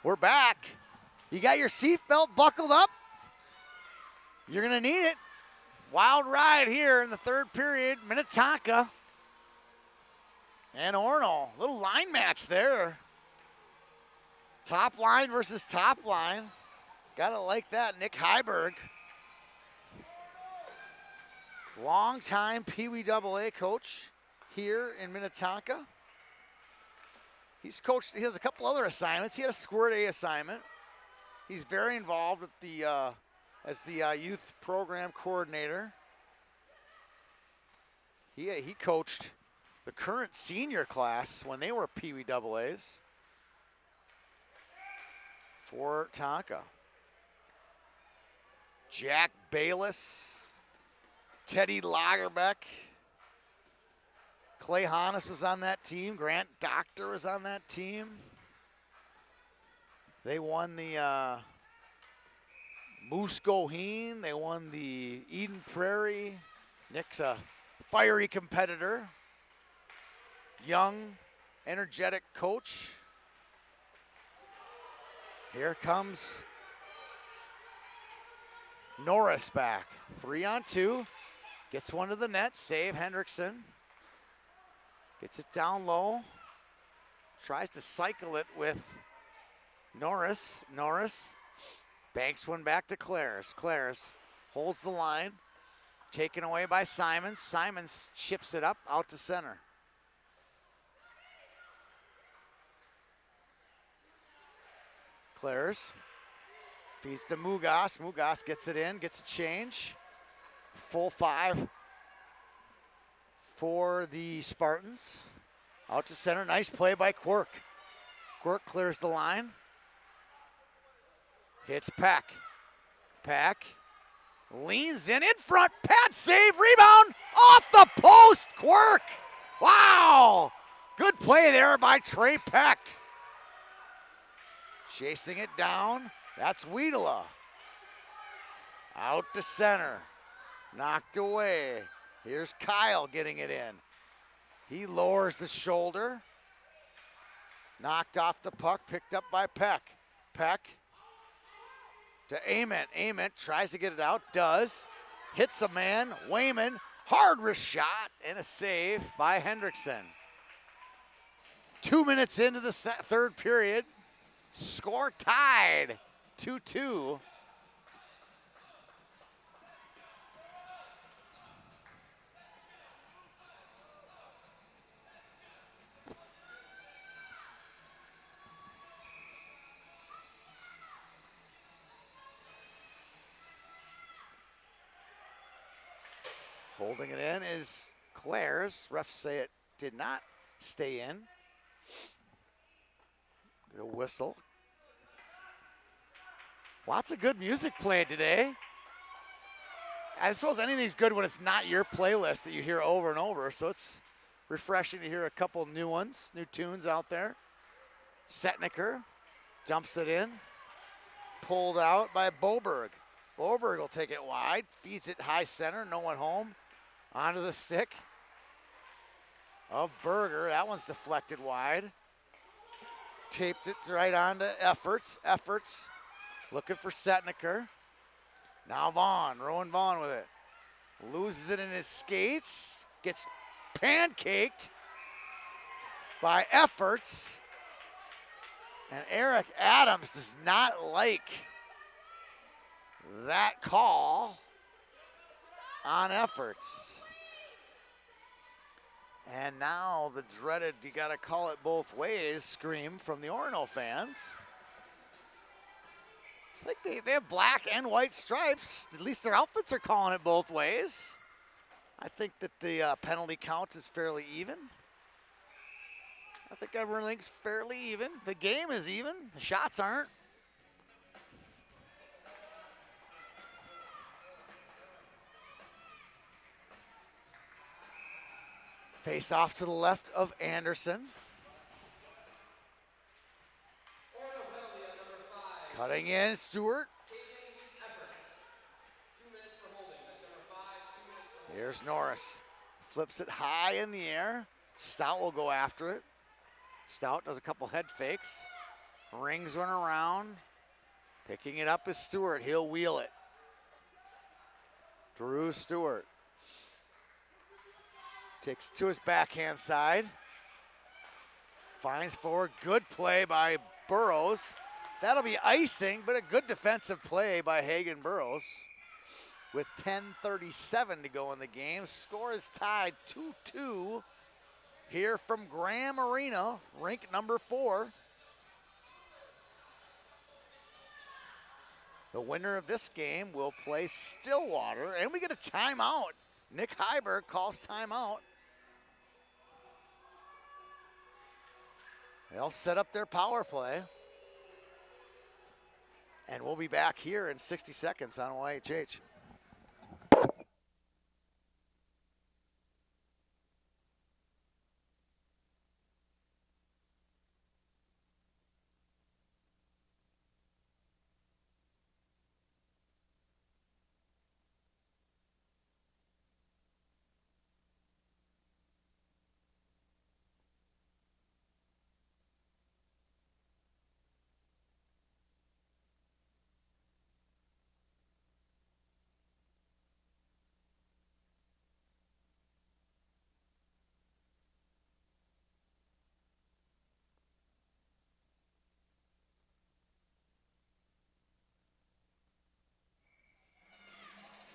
We're back. You got your seatbelt buckled up? You're going to need it. Wild ride here in the third period. Minnetonka and Orono. Little line match there. Top line versus top line. Gotta like that. Nick Heiberg, longtime Pee Wee AA coach here in Minnetonka. He's coached, he has a couple other assignments. He had a Squirt A assignment. He's very involved with the as the youth program coordinator. He coached the current senior class when they were Pee Wee AAs for Tonka. Jack Bayless, Teddy Lagerbeck, Clay Hannes was on that team. Grant Doctor was on that team. They won the Moose Goheen. They won the Eden Prairie. Nick's a fiery competitor. Young, energetic coach. Here comes Norris back. 3-on-2. Gets one to the net. Save Hendrickson. Gets it down low. Tries to cycle it with Norris. Norris banks one back to Clares. Clares holds the line. Taken away by Simons. Simons chips it up out to center. Clares Feeds to Mugas. Mugas gets it in, gets a change. Full 5 for the Spartans. Out to center, nice play by Quirk. Quirk clears the line. Hits Peck. Peck leans in front, pad save, rebound, off the post, Quirk. Wow, good play there by Trey Peck. Chasing it down, that's Wiedela. Out to center, knocked away. Here's Kyle getting it in. He lowers the shoulder. Knocked off the puck, picked up by Peck. Peck to Ament. Ament tries to get it out, does. Hits a man, Wayman, hard wrist shot, and a save by Hendrickson. 2 minutes into the third period, score tied, 2-2. Holding it in is Claire's. Refs say it did not stay in. Good whistle. Lots of good music played today. I suppose anything's good when it's not your playlist that you hear over and over, so it's refreshing to hear a couple new ones, new tunes out there. Setniker dumps it in. Pulled out by Boberg. Boberg will take it wide, feeds it high center, no one home. Onto the stick of Berger. That one's deflected wide. Taped it right onto Efforts. Efforts looking for Setniker. Now Vaughn, Rowan Vaughn with it. Loses it in his skates. Gets pancaked by Efforts. And Eric Adams does not like that call on Efforts. And now the dreaded, you gotta call it both ways, scream from the Orono fans. I think they have black and white stripes. At least their outfits are calling it both ways. I think that the penalty count is fairly even. I think everything's fairly even. The game is even, the shots aren't. Face off to the left of Anderson. Cutting in, Stewart. Here's Norris. Flips it high in the air. Stout will go after it. Stout does a couple head fakes. Rings one around. Picking it up is Stewart. He'll wheel it. Drew Stewart. Takes to his backhand side. Finds forward. Good play by Burrows. That'll be icing, but a good defensive play by Hagen Burrows. With 10:37 to go in the game. Score is tied 2-2 here from Graham Arena, rink number 4. The winner of this game will play Stillwater, and we get a timeout. Nick Heiberg calls timeout. They'll set up their power play. And we'll be back here in 60 seconds on YHH.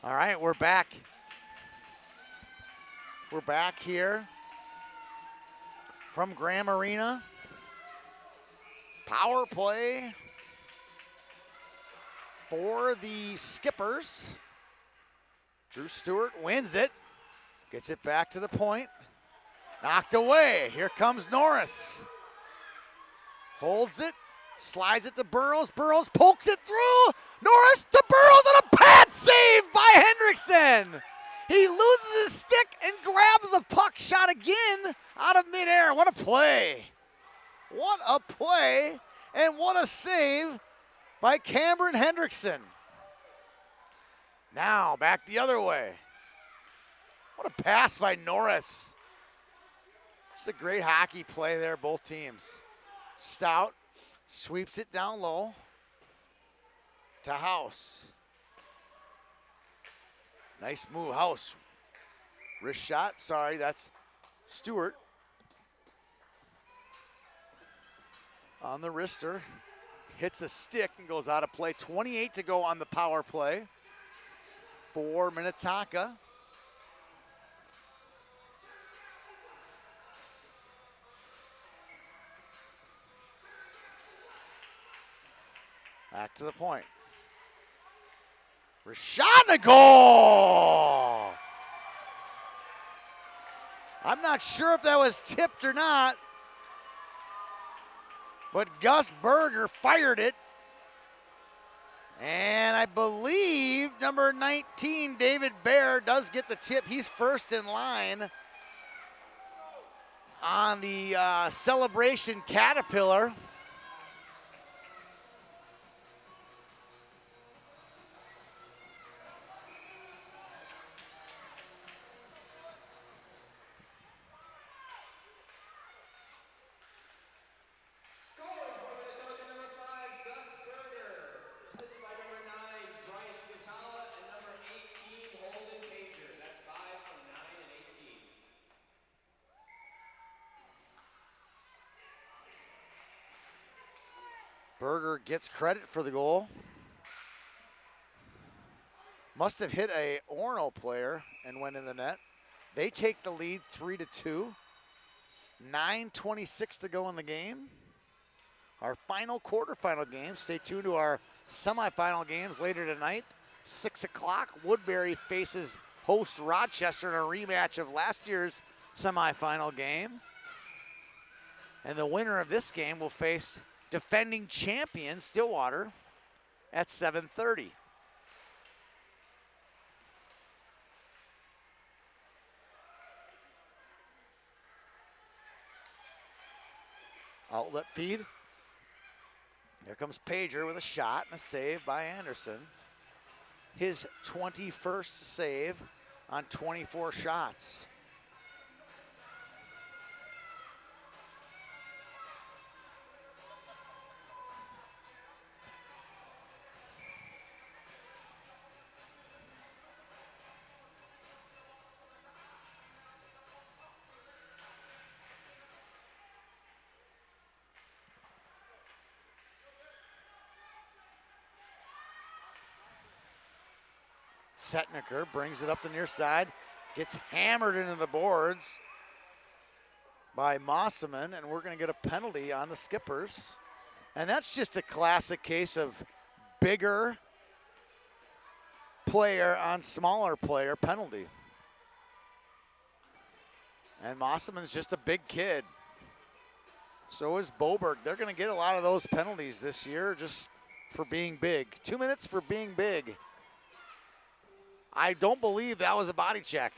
All right, we're back. We're back here from Graham Arena. Power play for the Skippers. Drew Stewart wins it. Gets it back to the point. Knocked away. Here comes Norris. Holds it. Slides it to Burrows. Burrows pokes it through. Norris to Burrows and a pad save by Hendrickson. He loses his stick and grabs the puck shot again out of midair. What a play. What a play and what a save by Cameron Hendrickson. Now back the other way. What a pass by Norris. Just a great hockey play there, both teams. Stout sweeps it down low to House. Nice move, House. Wrist shot, sorry, that's Stewart. On the wrister, hits a stick and goes out of play. 28 to go on the power play for Minnetonka. Back to the point. Rashad and a goal! I'm not sure if that was tipped or not, but Gus Berger fired it. And I believe number 19, David Baer, does get the tip. He's first in line on the celebration Caterpillar. Berger gets credit for the goal. Must have hit a Orono player and went in the net. They take the lead 3-2. 9:26 to go in the game. Our final quarterfinal game. Stay tuned to our semifinal games later tonight. 6 o'clock, Woodbury faces host Rochester in a rematch of last year's semifinal game. And the winner of this game will face defending champion Stillwater at 7:30. Outlet feed. Here comes Pager with a shot and a save by Anderson. His 21st save on 24 shots. Setniker brings it up the near side, gets hammered into the boards by Mosselman, and we're going to get a penalty on the Skippers. And that's just a classic case of bigger player on smaller player penalty. And Mosselman's just a big kid. So is Boberg. They're going to get a lot of those penalties this year just for being big. 2 minutes for being big. I don't believe that was a body check.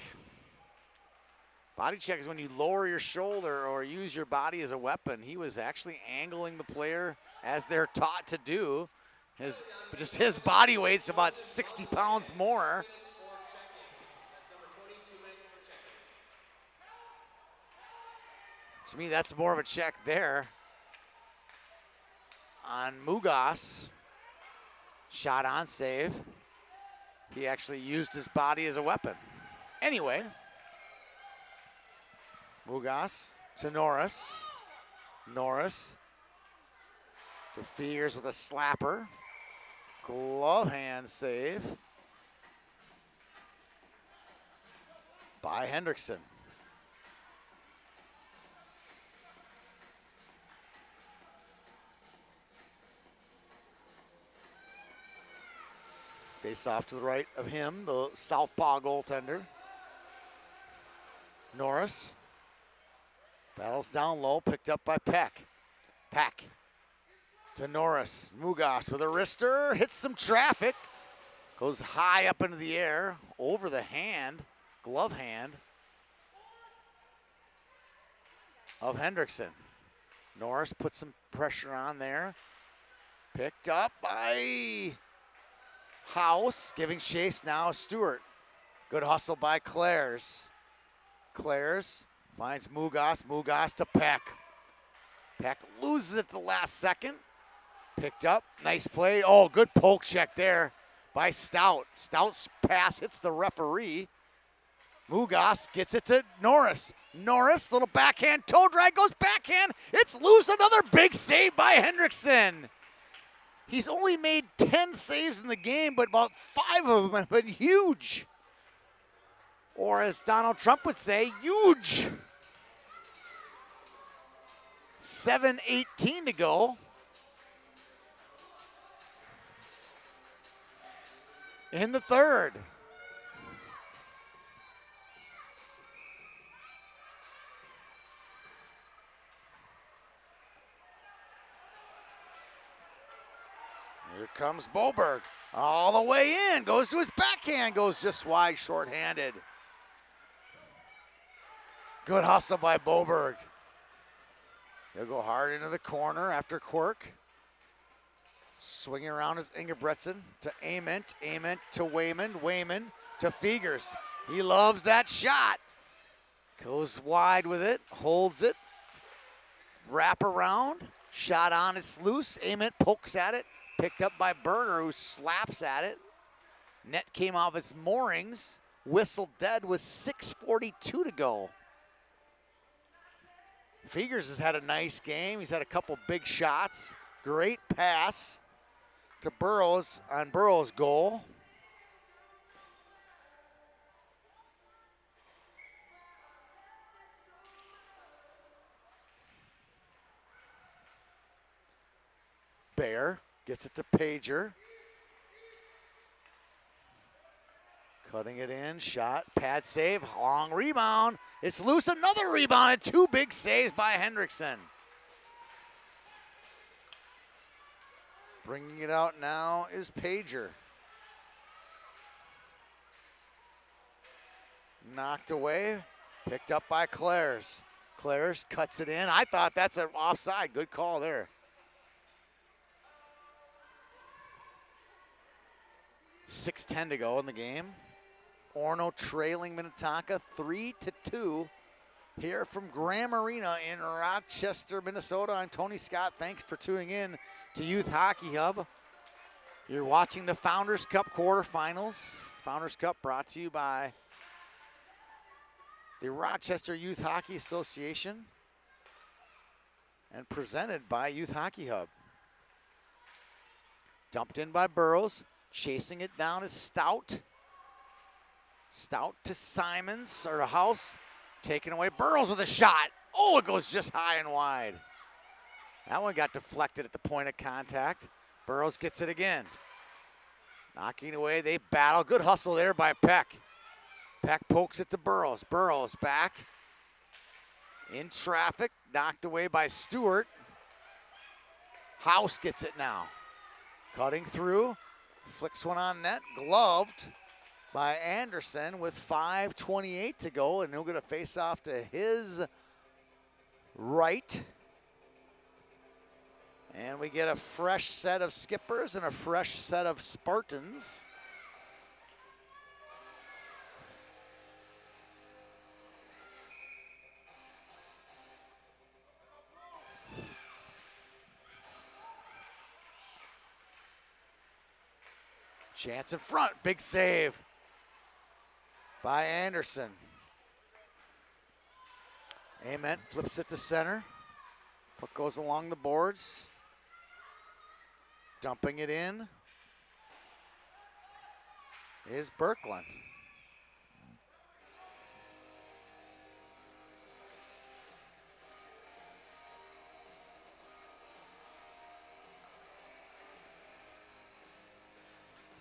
Body check is when you lower your shoulder or use your body as a weapon. He was actually angling the player as they're taught to do. Just his body weight's about 60 pounds more. To me, that's more of a check there on Mugas. Shot on save. He actually used his body as a weapon. Anyway, Mugas to Norris. Norris to Fears with a slapper. Glove hand save by Hendrickson. Face off to the right of him, the southpaw goaltender. Norris battles down low, picked up by Peck. Peck to Norris. Mugas with a wrister, hits some traffic. Goes high up into the air, over the hand, glove hand of Hendrickson. Norris puts some pressure on there. Picked up by House, giving chase now Stewart. Good hustle by Clares. Clares finds Mugas, Mugas to Peck. Peck loses it at the last second. Picked up, nice play. Oh, good poke check there by Stout. Stout's pass hits the referee. Mugas gets it to Norris. Norris, little backhand toe drag, goes backhand. It's loose, another big save by Hendrickson. He's only made 10 saves in the game, but about 5 of them have been huge. Or as Donald Trump would say, huge. 7:18 to go. In the third. Here comes Boberg. All the way in. Goes to his backhand. Goes just wide, shorthanded. Good hustle by Boberg. He'll go hard into the corner after Quirk. Swinging around is Ingebretson to Ament. Ament to Wayman. Wayman to Fegers. He loves that shot. Goes wide with it. Holds it. Wrap around. Shot on. It's loose. Ament pokes at it. Picked up by Berger, who slaps at it. Net came off its moorings. Whistle dead with 6:42 to go. Fegers has had a nice game. He's had a couple big shots. Great pass to Burrows on Burrows' goal. Bear gets it to Pager. Cutting it in, shot, pad save, long rebound. It's loose, another rebound, and 2 big saves by Hendrickson. Bringing it out now is Pager. Knocked away, picked up by Clares. Clares cuts it in. I thought that's an offside. Good call there. 6:10 to go in the game. Orono trailing Minnetonka 3-2 here from Graham Arena in Rochester, Minnesota. I'm Tony Scott. Thanks for tuning in to Youth Hockey Hub. You're watching the Founders Cup quarterfinals. Founders Cup brought to you by the Rochester Youth Hockey Association and presented by Youth Hockey Hub. Dumped in by Burrows. Chasing it down is Stout. Stout to Simons, or to House. Taken away. Burrows with a shot. Oh, it goes just high and wide. That one got deflected at the point of contact. Burrows gets it again. Knocking away, they battle. Good hustle there by Peck. Peck pokes it to Burrows. Burrows back. In traffic, knocked away by Stewart. House gets it now. Cutting through. Flicks one on net, gloved by Anderson with 5:28 to go, and he'll get a face-off to his right. And we get a fresh set of skippers and a fresh set of Spartans. Chance in front, big save by Anderson. Ament flips it to center. Puck goes along the boards. Dumping it in is Birkeland.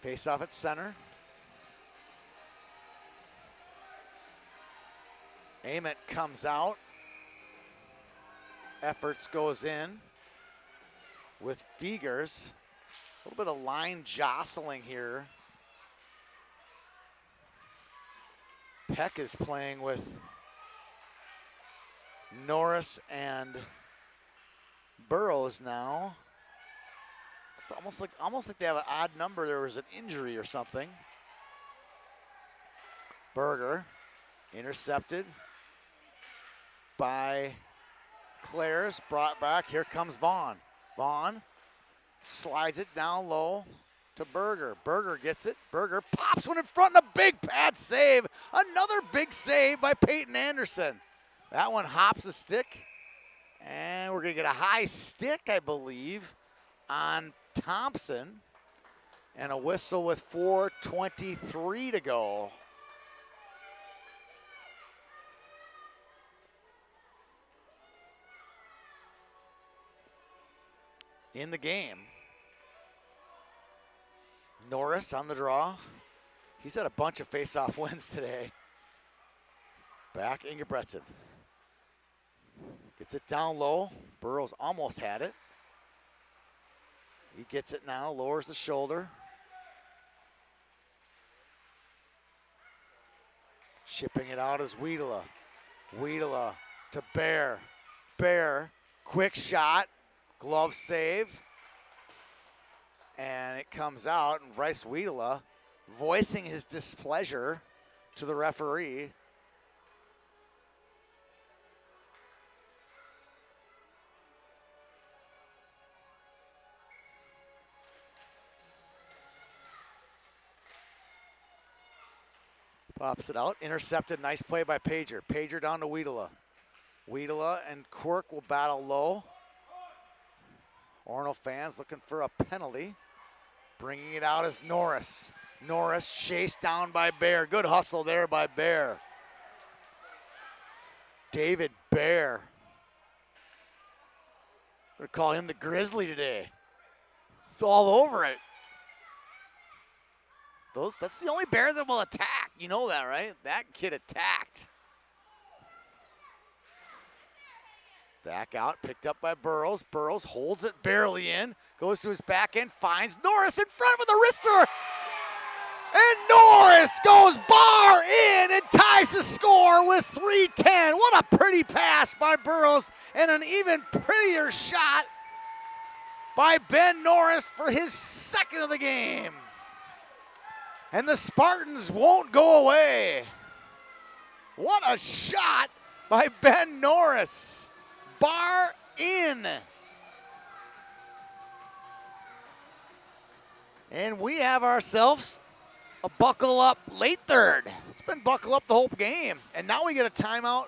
Face off at center. Ament comes out. Efforts goes in with Fegers. A little bit of line jostling here. Peck is playing with Norris and Burrows now. It's almost like they have an odd number. There was an injury or something. Berger intercepted by Clares, brought back. Here comes Vaughn. Vaughn slides it down low to Berger. Berger gets it. Berger pops one in front and a big pad save. Another big save by Peyton Anderson. That one hops the stick. And we're going to get a high stick, I believe, on Thompson. And a whistle with 4:23 to go. In the game. Norris on the draw. He's had a bunch of face-off wins today. Back Ingebretson. Gets it down low. Burrows almost had it. He gets it now, lowers the shoulder. Chipping it out is Wiedela. Wiedela to Bear. Bear, quick shot. Glove save. And it comes out, and Bryce Wiedela voicing his displeasure to the referee. Pops it out, intercepted, nice play by Pager. Pager down to Wiedela. Wiedela and Quirk will battle low. Orono fans looking for a penalty. Bringing it out is Norris. Norris chased down by Bear. Good hustle there by Bear. David Bear. We're gonna call him the Grizzly today. It's all over it. That's the only Bear that will attack. You know that, right? That kid attacked. Back out, picked up by Burrows. Burrows holds it barely in, goes to his back end, finds Norris in front with a wrister. And Norris goes bar in and ties the score with 3:10. What a pretty pass by Burrows and an even prettier shot by Ben Norris for his second of the game. And the Spartans won't go away. What a shot by Ben Norris. Bar in. And we have ourselves a buckle up late third. It's been buckle up the whole game. And now we get a timeout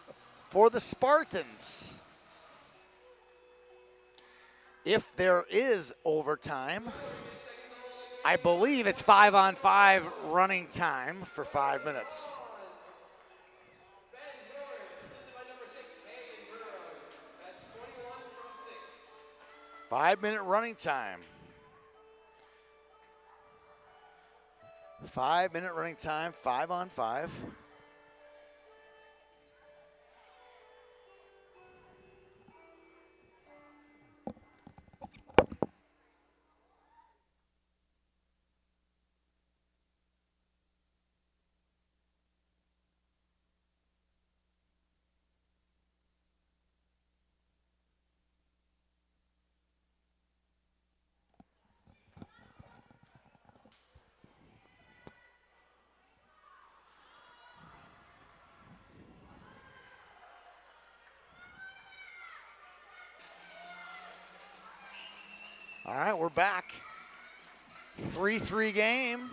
for the Spartans. If there is overtime, I believe it's 5-on-5 running time for 5 minutes. 5-minute running time. 5-minute running time, 5-on-5. All right, we're back. 3-3 game.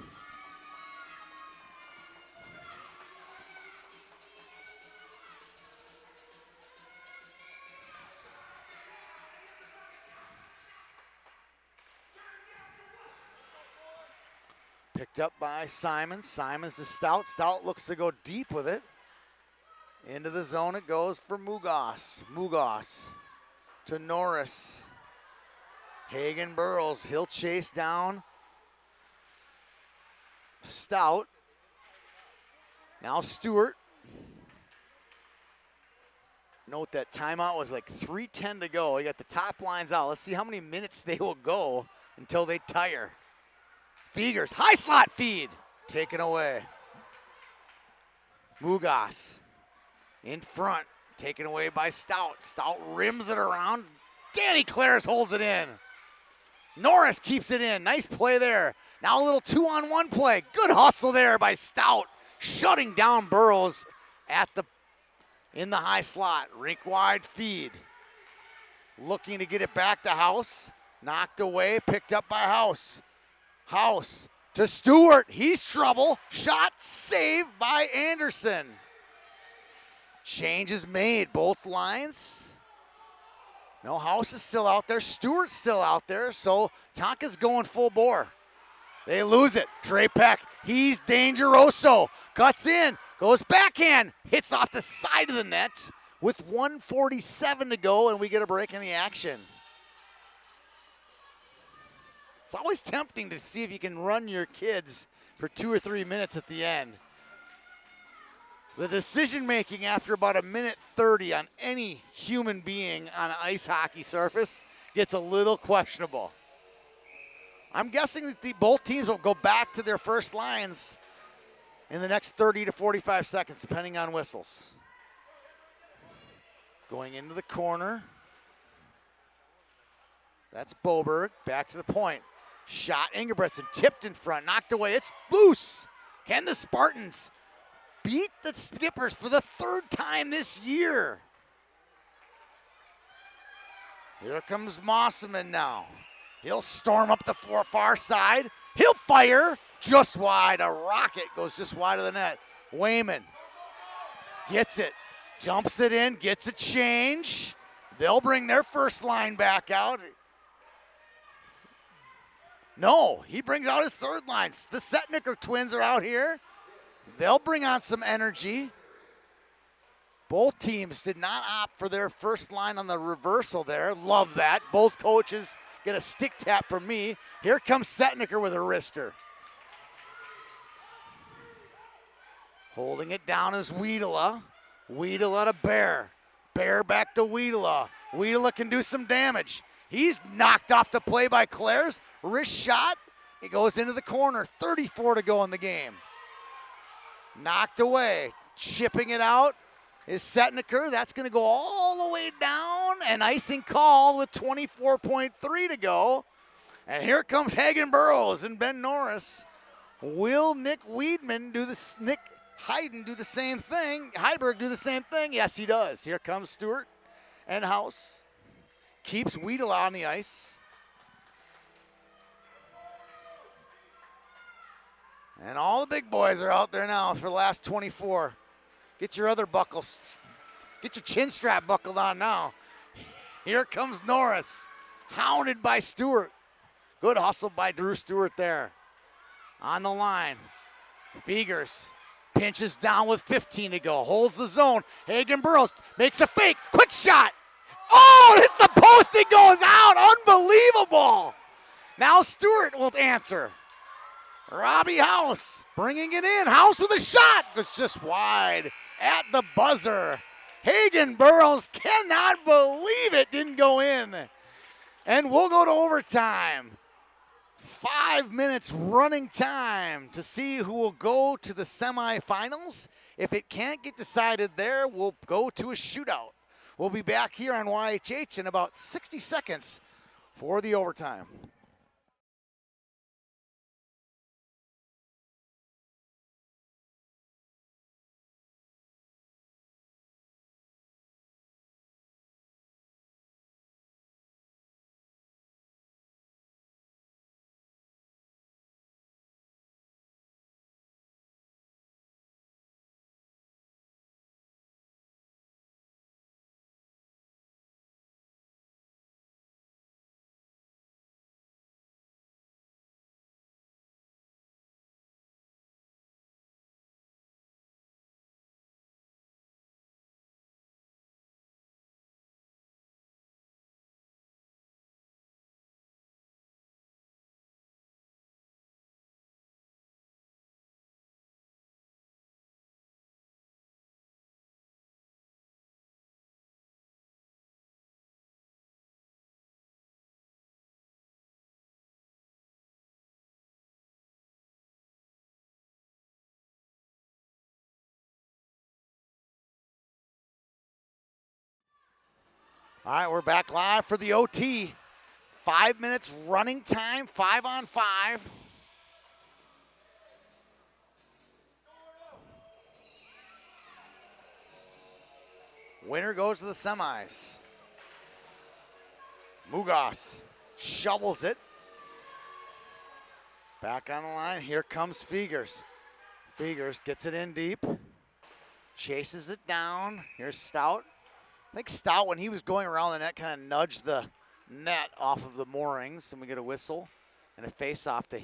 Picked up by Simons. Simons to Stout. Stout looks to go deep with it. Into the zone it goes for Mugos. Mugos to Norris. Hagen Burrows, he'll chase down Stout. Now Stewart. Note that timeout was like 3:10 to go. You got the top lines out. Let's see how many minutes they will go until they tire. Fegers, high slot feed. Taken away. Mugas in front. Taken away by Stout. Stout rims it around. Danny Clares holds it in. Norris keeps it in. Nice play there. Now a little 2-on-1 play. Good hustle there by Stout. Shutting down Burrows in the high slot. Rink wide feed. Looking to get it back to House. Knocked away. Picked up by House. House to Stewart. He's trouble. Shot saved by Anderson. Change is made. Both lines. No, House is still out there. Stewart's still out there. So Tonka's going full bore. They lose it. Drapek, he's dangeroso. Cuts in, goes backhand, hits off the side of the net with 1:47 to go, and we get a break in the action. It's always tempting to see if you can run your kids for 2 or 3 minutes at the end. The decision making after about 1:30 on any human being on an ice hockey surface gets a little questionable. I'm guessing that both teams will go back to their first lines in the next 30 to 45 seconds, depending on whistles. Going into the corner. That's Boberg, back to the point. Shot, Ingebretson, tipped in front, knocked away, it's loose. Can the Spartans beat the Skippers for the 3rd time this year? Here comes Mosselman now. He'll storm up the far side. He'll fire just wide. A rocket goes just wide of the net. Wayman gets it, jumps it in, gets a change. They'll bring their first line back out. No, he brings out his third line. The Setnicker twins are out here. They'll bring on some energy. Both teams did not opt for their first line on the reversal there. Love that. Both coaches get a stick tap from me. Here comes Setnicker with a wrister. Holding it down is Wiedela. Wiedela to Bear. Bear back to Wiedela. Wiedela can do some damage. He's knocked off the play by Clares. Wrist shot. It goes into the corner. 34 to go in the game. Knocked away. Chipping it out is Setnicker. That's going to go all the way down. And icing called with 24.3 to go. And here comes Hagen Burrows and Ben Norris. Will Nick Weidman Nick Hayden do the same thing? Heiberg do the same thing? Yes, he does. Here comes Stewart and House. Keeps Wiedela on the ice. And all the big boys are out there now for the last 24. Get your other buckles, get your chin strap buckled on now. Here comes Norris, hounded by Stewart. Good hustle by Drew Stewart there. On the line, Fegers pinches down with 15 to go, holds the zone. Hagen Burrows makes a fake, quick shot. Oh, it's the post, it goes out, unbelievable. Now Stewart will answer. Robbie House bringing it in. House with a shot. Goes just wide at the buzzer. Hagen Burrows cannot believe it didn't go in. And we'll go to overtime. 5 minutes running time to see who will go to the semifinals. If it can't get decided there, we'll go to a shootout. We'll be back here on YHH in about 60 seconds for the overtime. All right, we're back live for the OT. 5 minutes running time, 5-on-5. Winner goes to the semis. Mugas shovels it. Back on the line, here comes Fegers. Fegers gets it in deep. Chases it down. Here's Stout. I think Stout, when he was going around the net, kind of nudged the net off of the moorings, and we get a whistle and a face-off to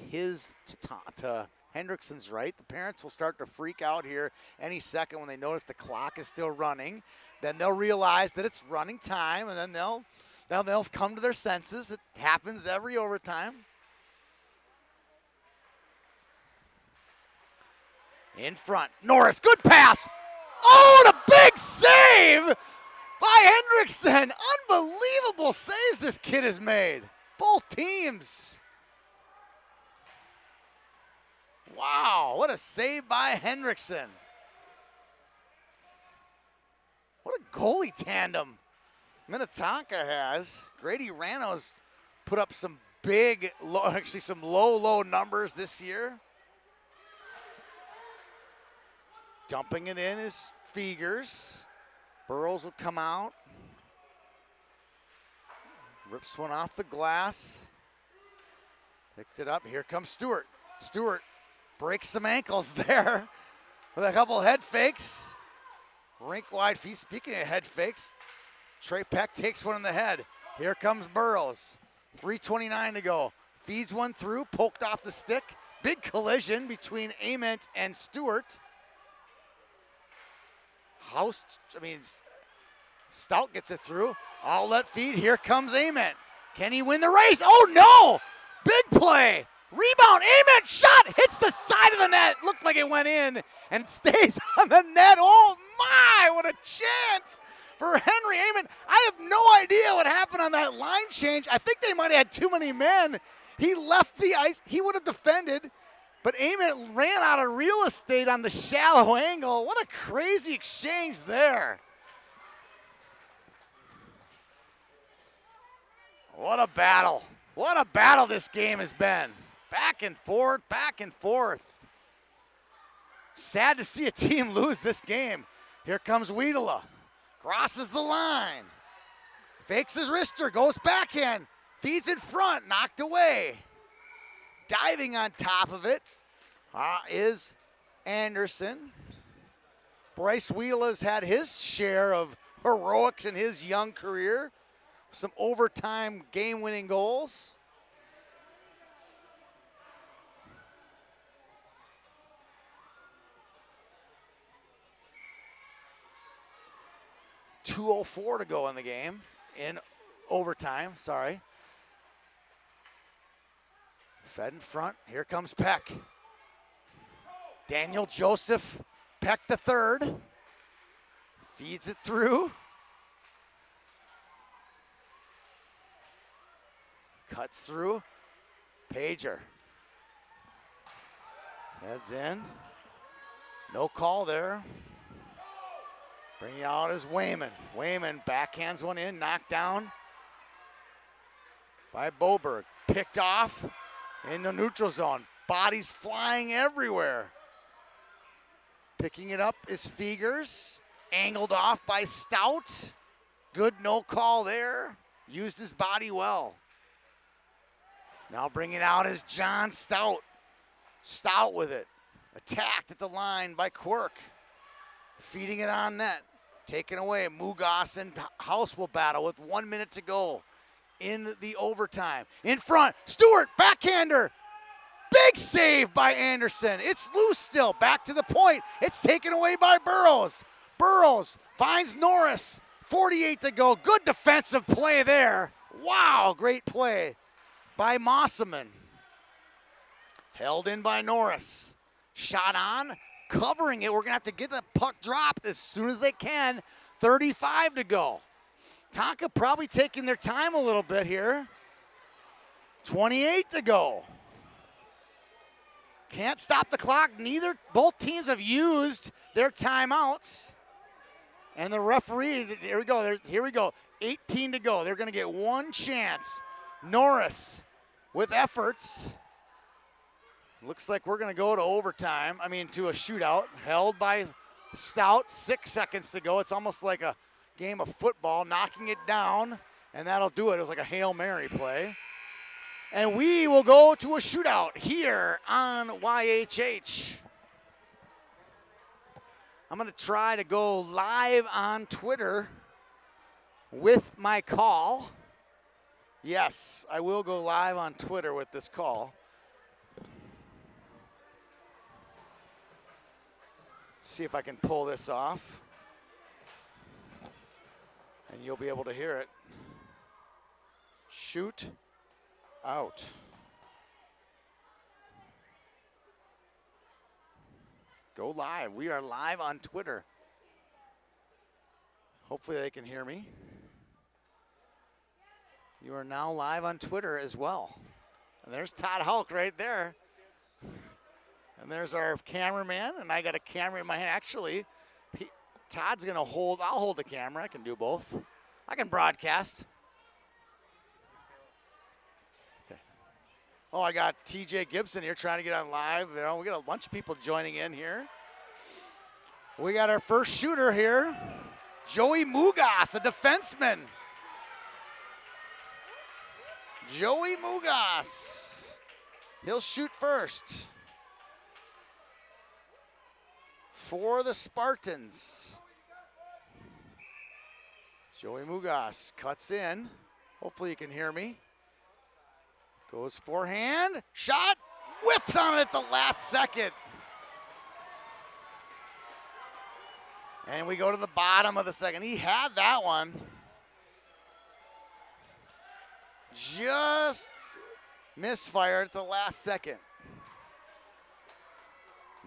Hendrickson's right. The parents will start to freak out here any second when they notice the clock is still running. Then they'll realize that it's running time, and then they'll come to their senses. It happens every overtime. In front, Norris, good pass. Oh, and a big save by Hendrickson. Unbelievable saves this kid has made. Both teams. Wow, what a save by Hendrickson. What a goalie tandem Minnetonka has. Grady Rano's put up some some low numbers this year. Dumping it in is Fegers. Burrows will come out. Rips one off the glass. Picked it up. Here comes Stewart. Stewart breaks some ankles there with a couple head fakes. Rink wide feet. Speaking of head fakes, Trey Peck takes one in the head. Here comes Burrows. 3:29 to go. Feeds one through, poked off the stick. Big collision between Ament and Stewart. Stout gets it through. Outlet feed. Here comes Ament. Can he win the race? Oh no! Big play. Rebound. Ament shot. Hits the side of the net. Looked like it went in and stays on the net. Oh my! What a chance for Henry Ament. I have no idea what happened on that line change. I think they might have had too many men. He left the ice. He would have defended. But Ament ran out of real estate on the shallow angle. What a crazy exchange there. What a battle. What a battle this game has been. Back and forth, back and forth. Sad to see a team lose this game. Here comes Wiedela. Crosses the line. Fakes his wrister, goes backhand. Feeds in front, knocked away. Diving on top of it is Anderson. Bryce Wiedela's had his share of heroics in his young career. Some overtime game-winning goals. .204 to go in the game, in overtime, sorry. Fed in front, here comes Peck. Daniel Joseph, Peck the third. Feeds it through. Cuts through. Pager. Heads in. No call there. Bringing out is Wayman. Wayman backhands one in, knocked down by Boberg. Picked off in the neutral zone. Bodies flying everywhere. Picking it up is Fegers. Angled off by Stout. Good no call there. Used his body well. Now bringing out is John Stout. Stout with it. Attacked at the line by Quirk. Feeding it on net. Taken away. Mugas and House will battle with 1 minute to go in the overtime. In front, Stewart, backhander. Big save by Anderson. It's loose still. Back to the point. It's taken away by Burrows. Burrows finds Norris. 48 to go. Good defensive play there. Wow, great play by Mosselman. Held in by Norris. Shot on. Covering it. We're going to have to get the puck dropped as soon as they can. 35 to go. Tonka probably taking their time a little bit here. 28 to go. Can't stop the clock. Both teams have used their timeouts. And the referee, here we go. 18 to go. They're going to get one chance. Norris with efforts. Looks like we're going to go to overtime. To a shootout. Held by Stout. 6 seconds to go. It's almost like a game of football. Knocking it down, and that'll do it. It was like a Hail Mary play. And we will go to a shootout here on YHH. I'm going to try to go live on Twitter with my call. Yes, I will go live on Twitter with this call. See if I can pull this off. And you'll be able to hear it. Shoot out. Go live. We are live on Twitter. Hopefully they can hear me. You are now live on Twitter as well. And there's Todd Hulk right there. And there's our cameraman, and I got a camera in my hand. Actually, Todd's going to hold. I'll hold the camera. I can do both. I can broadcast. Okay. Oh, I got TJ Gibson here trying to get on live. We got a bunch of people joining in here. We got our first shooter here, Joey Mugas, a defenseman. Joey Mugas. He'll shoot first for the Spartans. Joey Mugas cuts in. Hopefully you can hear me. Goes forehand, shot, whiffs on it at the last second. And we go to the bottom of the second. He had that one. Just misfired at the last second.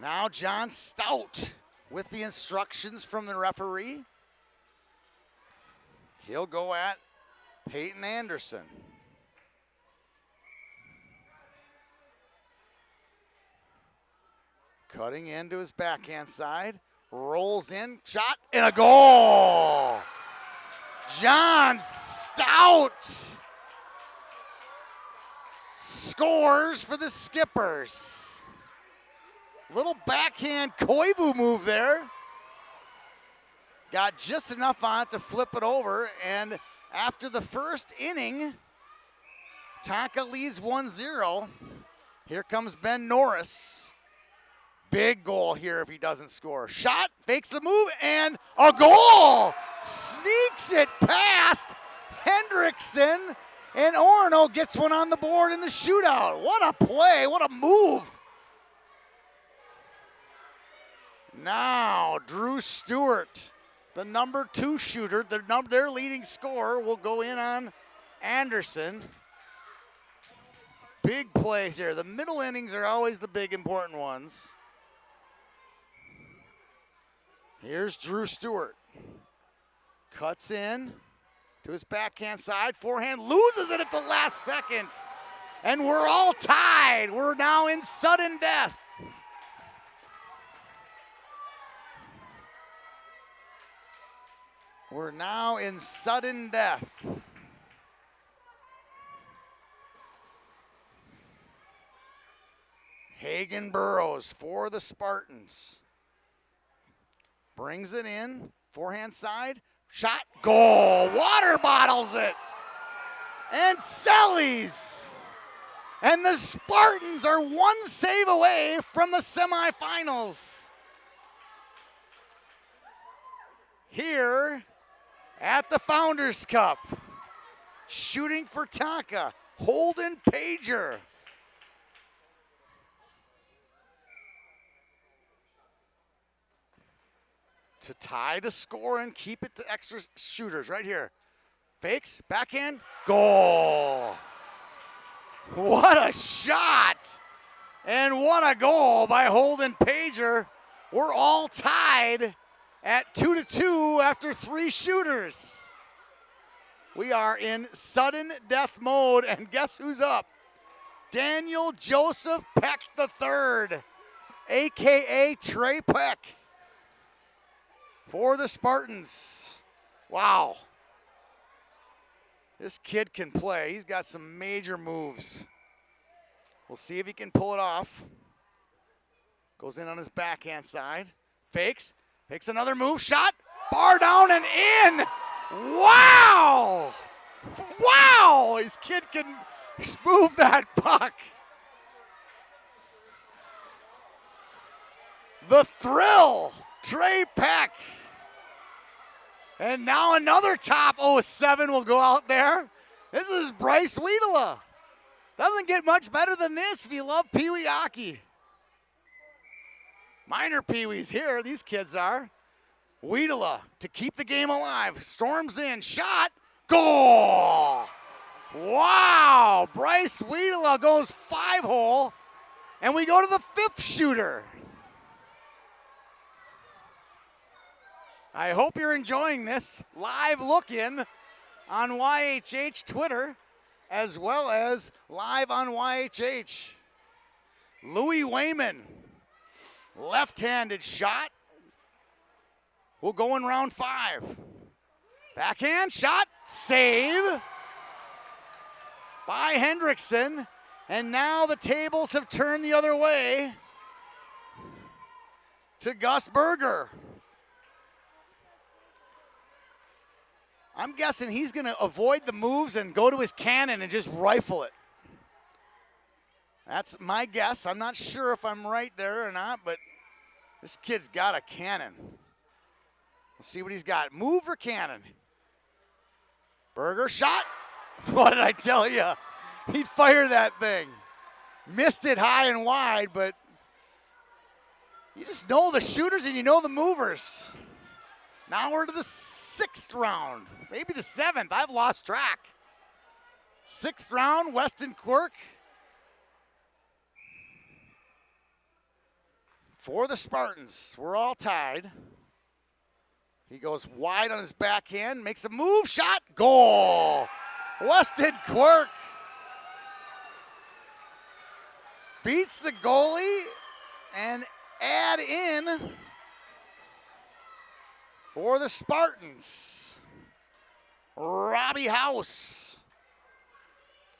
Now John Stout with the instructions from the referee. He'll go at Peyton Anderson. Cutting into his backhand side. Rolls in, shot, and a goal! John Stout scores for the Skippers. Little backhand Koivu move there. Got just enough on it to flip it over, and after the first inning, Tonka leads 1-0. Here comes Ben Norris. Big goal here if he doesn't score. Shot, fakes the move, and a goal! Sneaks it past Hendrickson, and Orono gets one on the board in the shootout. What a play, what a move. Now, Drew Stewart, the number 2 shooter, their leading scorer, will go in on Anderson. Big plays here. The middle innings are always the big important ones. Here's Drew Stewart. Cuts in to his backhand side. Forehand, loses it at the last second. And we're all tied. We're now in sudden death. We're now in sudden death. Hagen Burrows for the Spartans. Brings it in, forehand side, shot, goal, water bottles it. And Sellies. And the Spartans are one save away from the semifinals. Here at the Founders Cup, shooting for Tonka, Holden Pager. To tie the score and keep it to extra shooters right here. Fakes, backhand, goal. What a shot. And what a goal by Holden Pager. We're all tied at 2-2 after 3 shooters. We are in sudden death mode, and guess who's up? Daniel Joseph Peck III, AKA Trey Peck. For the Spartans. Wow. This kid can play. He's got some major moves. We'll see if he can pull it off. Goes in on his backhand side. Fakes. Makes another move. Shot. Bar down and in. Wow. Wow. This kid can move that puck. The thrill. Trey Peck. And now another top 07 will go out there. This is Bryce Wiedela. Doesn't get much better than this if you love Pee Wee hockey. Minor Pee Wees here, these kids are. Wiedela to keep the game alive. Storms in, shot, goal! Wow, Bryce Wiedela goes 5-hole, and we go to the 5th shooter. I hope you're enjoying this live look-in on YHH Twitter, as well as live on YHH. Louis Wayman, left-handed shot. We'll go in round 5. Backhand shot, save by Hendrickson. And now the tables have turned the other way to Gus Berger. I'm guessing he's going to avoid the moves and go to his cannon and just rifle it. That's my guess. I'm not sure if I'm right there or not, but this kid's got a cannon. Let's see what he's got. Move or cannon? Berger shot. What did I tell you? He'd fire that thing. Missed it high and wide, but you just know the shooters and you know the movers. Now we're to the 6th round. Maybe the 7th. I've lost track. 6th round, Weston Quirk. For the Spartans. We're all tied. He goes wide on his backhand, makes a move, shot, goal! Weston Quirk beats the goalie and add in for the Spartans. Robbie House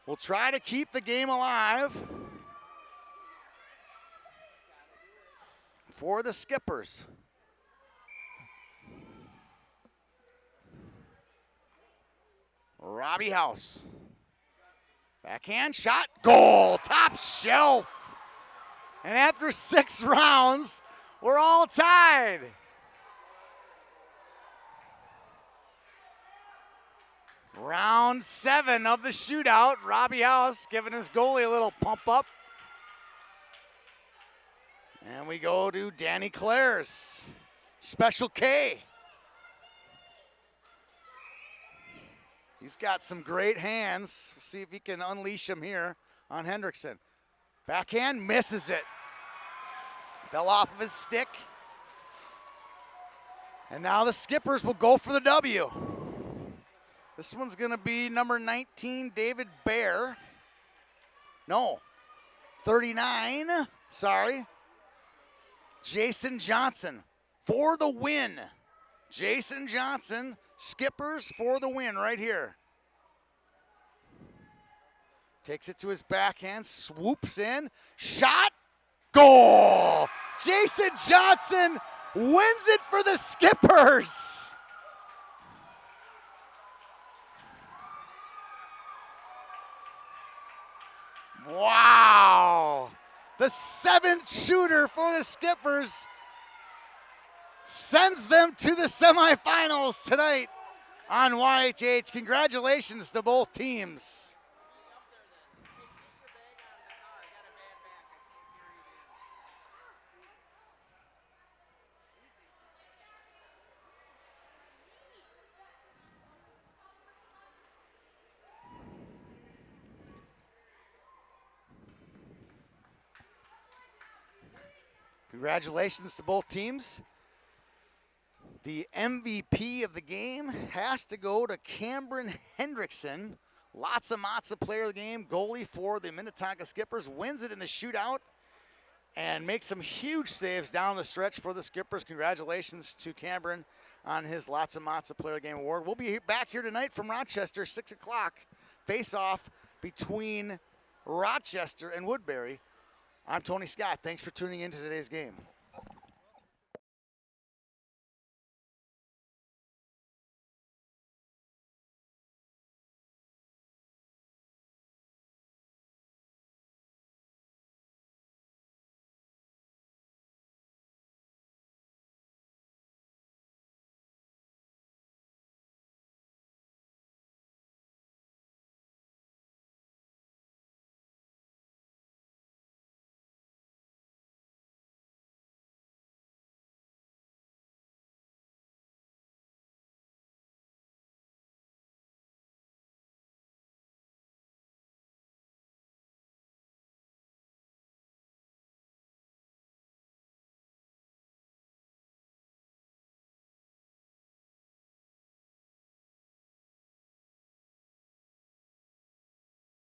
will try to keep the game alive for the Skippers. Robbie House. Backhand shot, goal, top shelf. And after 6 rounds, we're all tied. Round 7 of the shootout. Robbie House giving his goalie a little pump up. And we go to Danny Clares, Special K. He's got some great hands. We'll see if he can unleash them here on Hendrickson. Backhand, misses it. Fell off of his stick. And now the Skippers will go for the W. This one's going to be number 19, David Bear. No, 39, sorry. Jason Johnson for the win. Jason Johnson, Skippers for the win right here. Takes it to his backhand, swoops in, shot, goal! Jason Johnson wins it for the Skippers. Wow! The 7th shooter for the Skippers sends them to the semifinals tonight on YHH. Congratulations to both teams. Congratulations to both teams. The MVP of the game has to go to Cameron Hendrickson. Lots of Matza player of the game, goalie for the Minnetonka Skippers, wins it in the shootout and makes some huge saves down the stretch for the Skippers. Congratulations to Cameron on his Lots of Matza Player of the Game award. We'll be back here tonight from Rochester, 6 o'clock. Face-off between Rochester and Woodbury. I'm Tony Scott. Thanks for tuning in to today's game.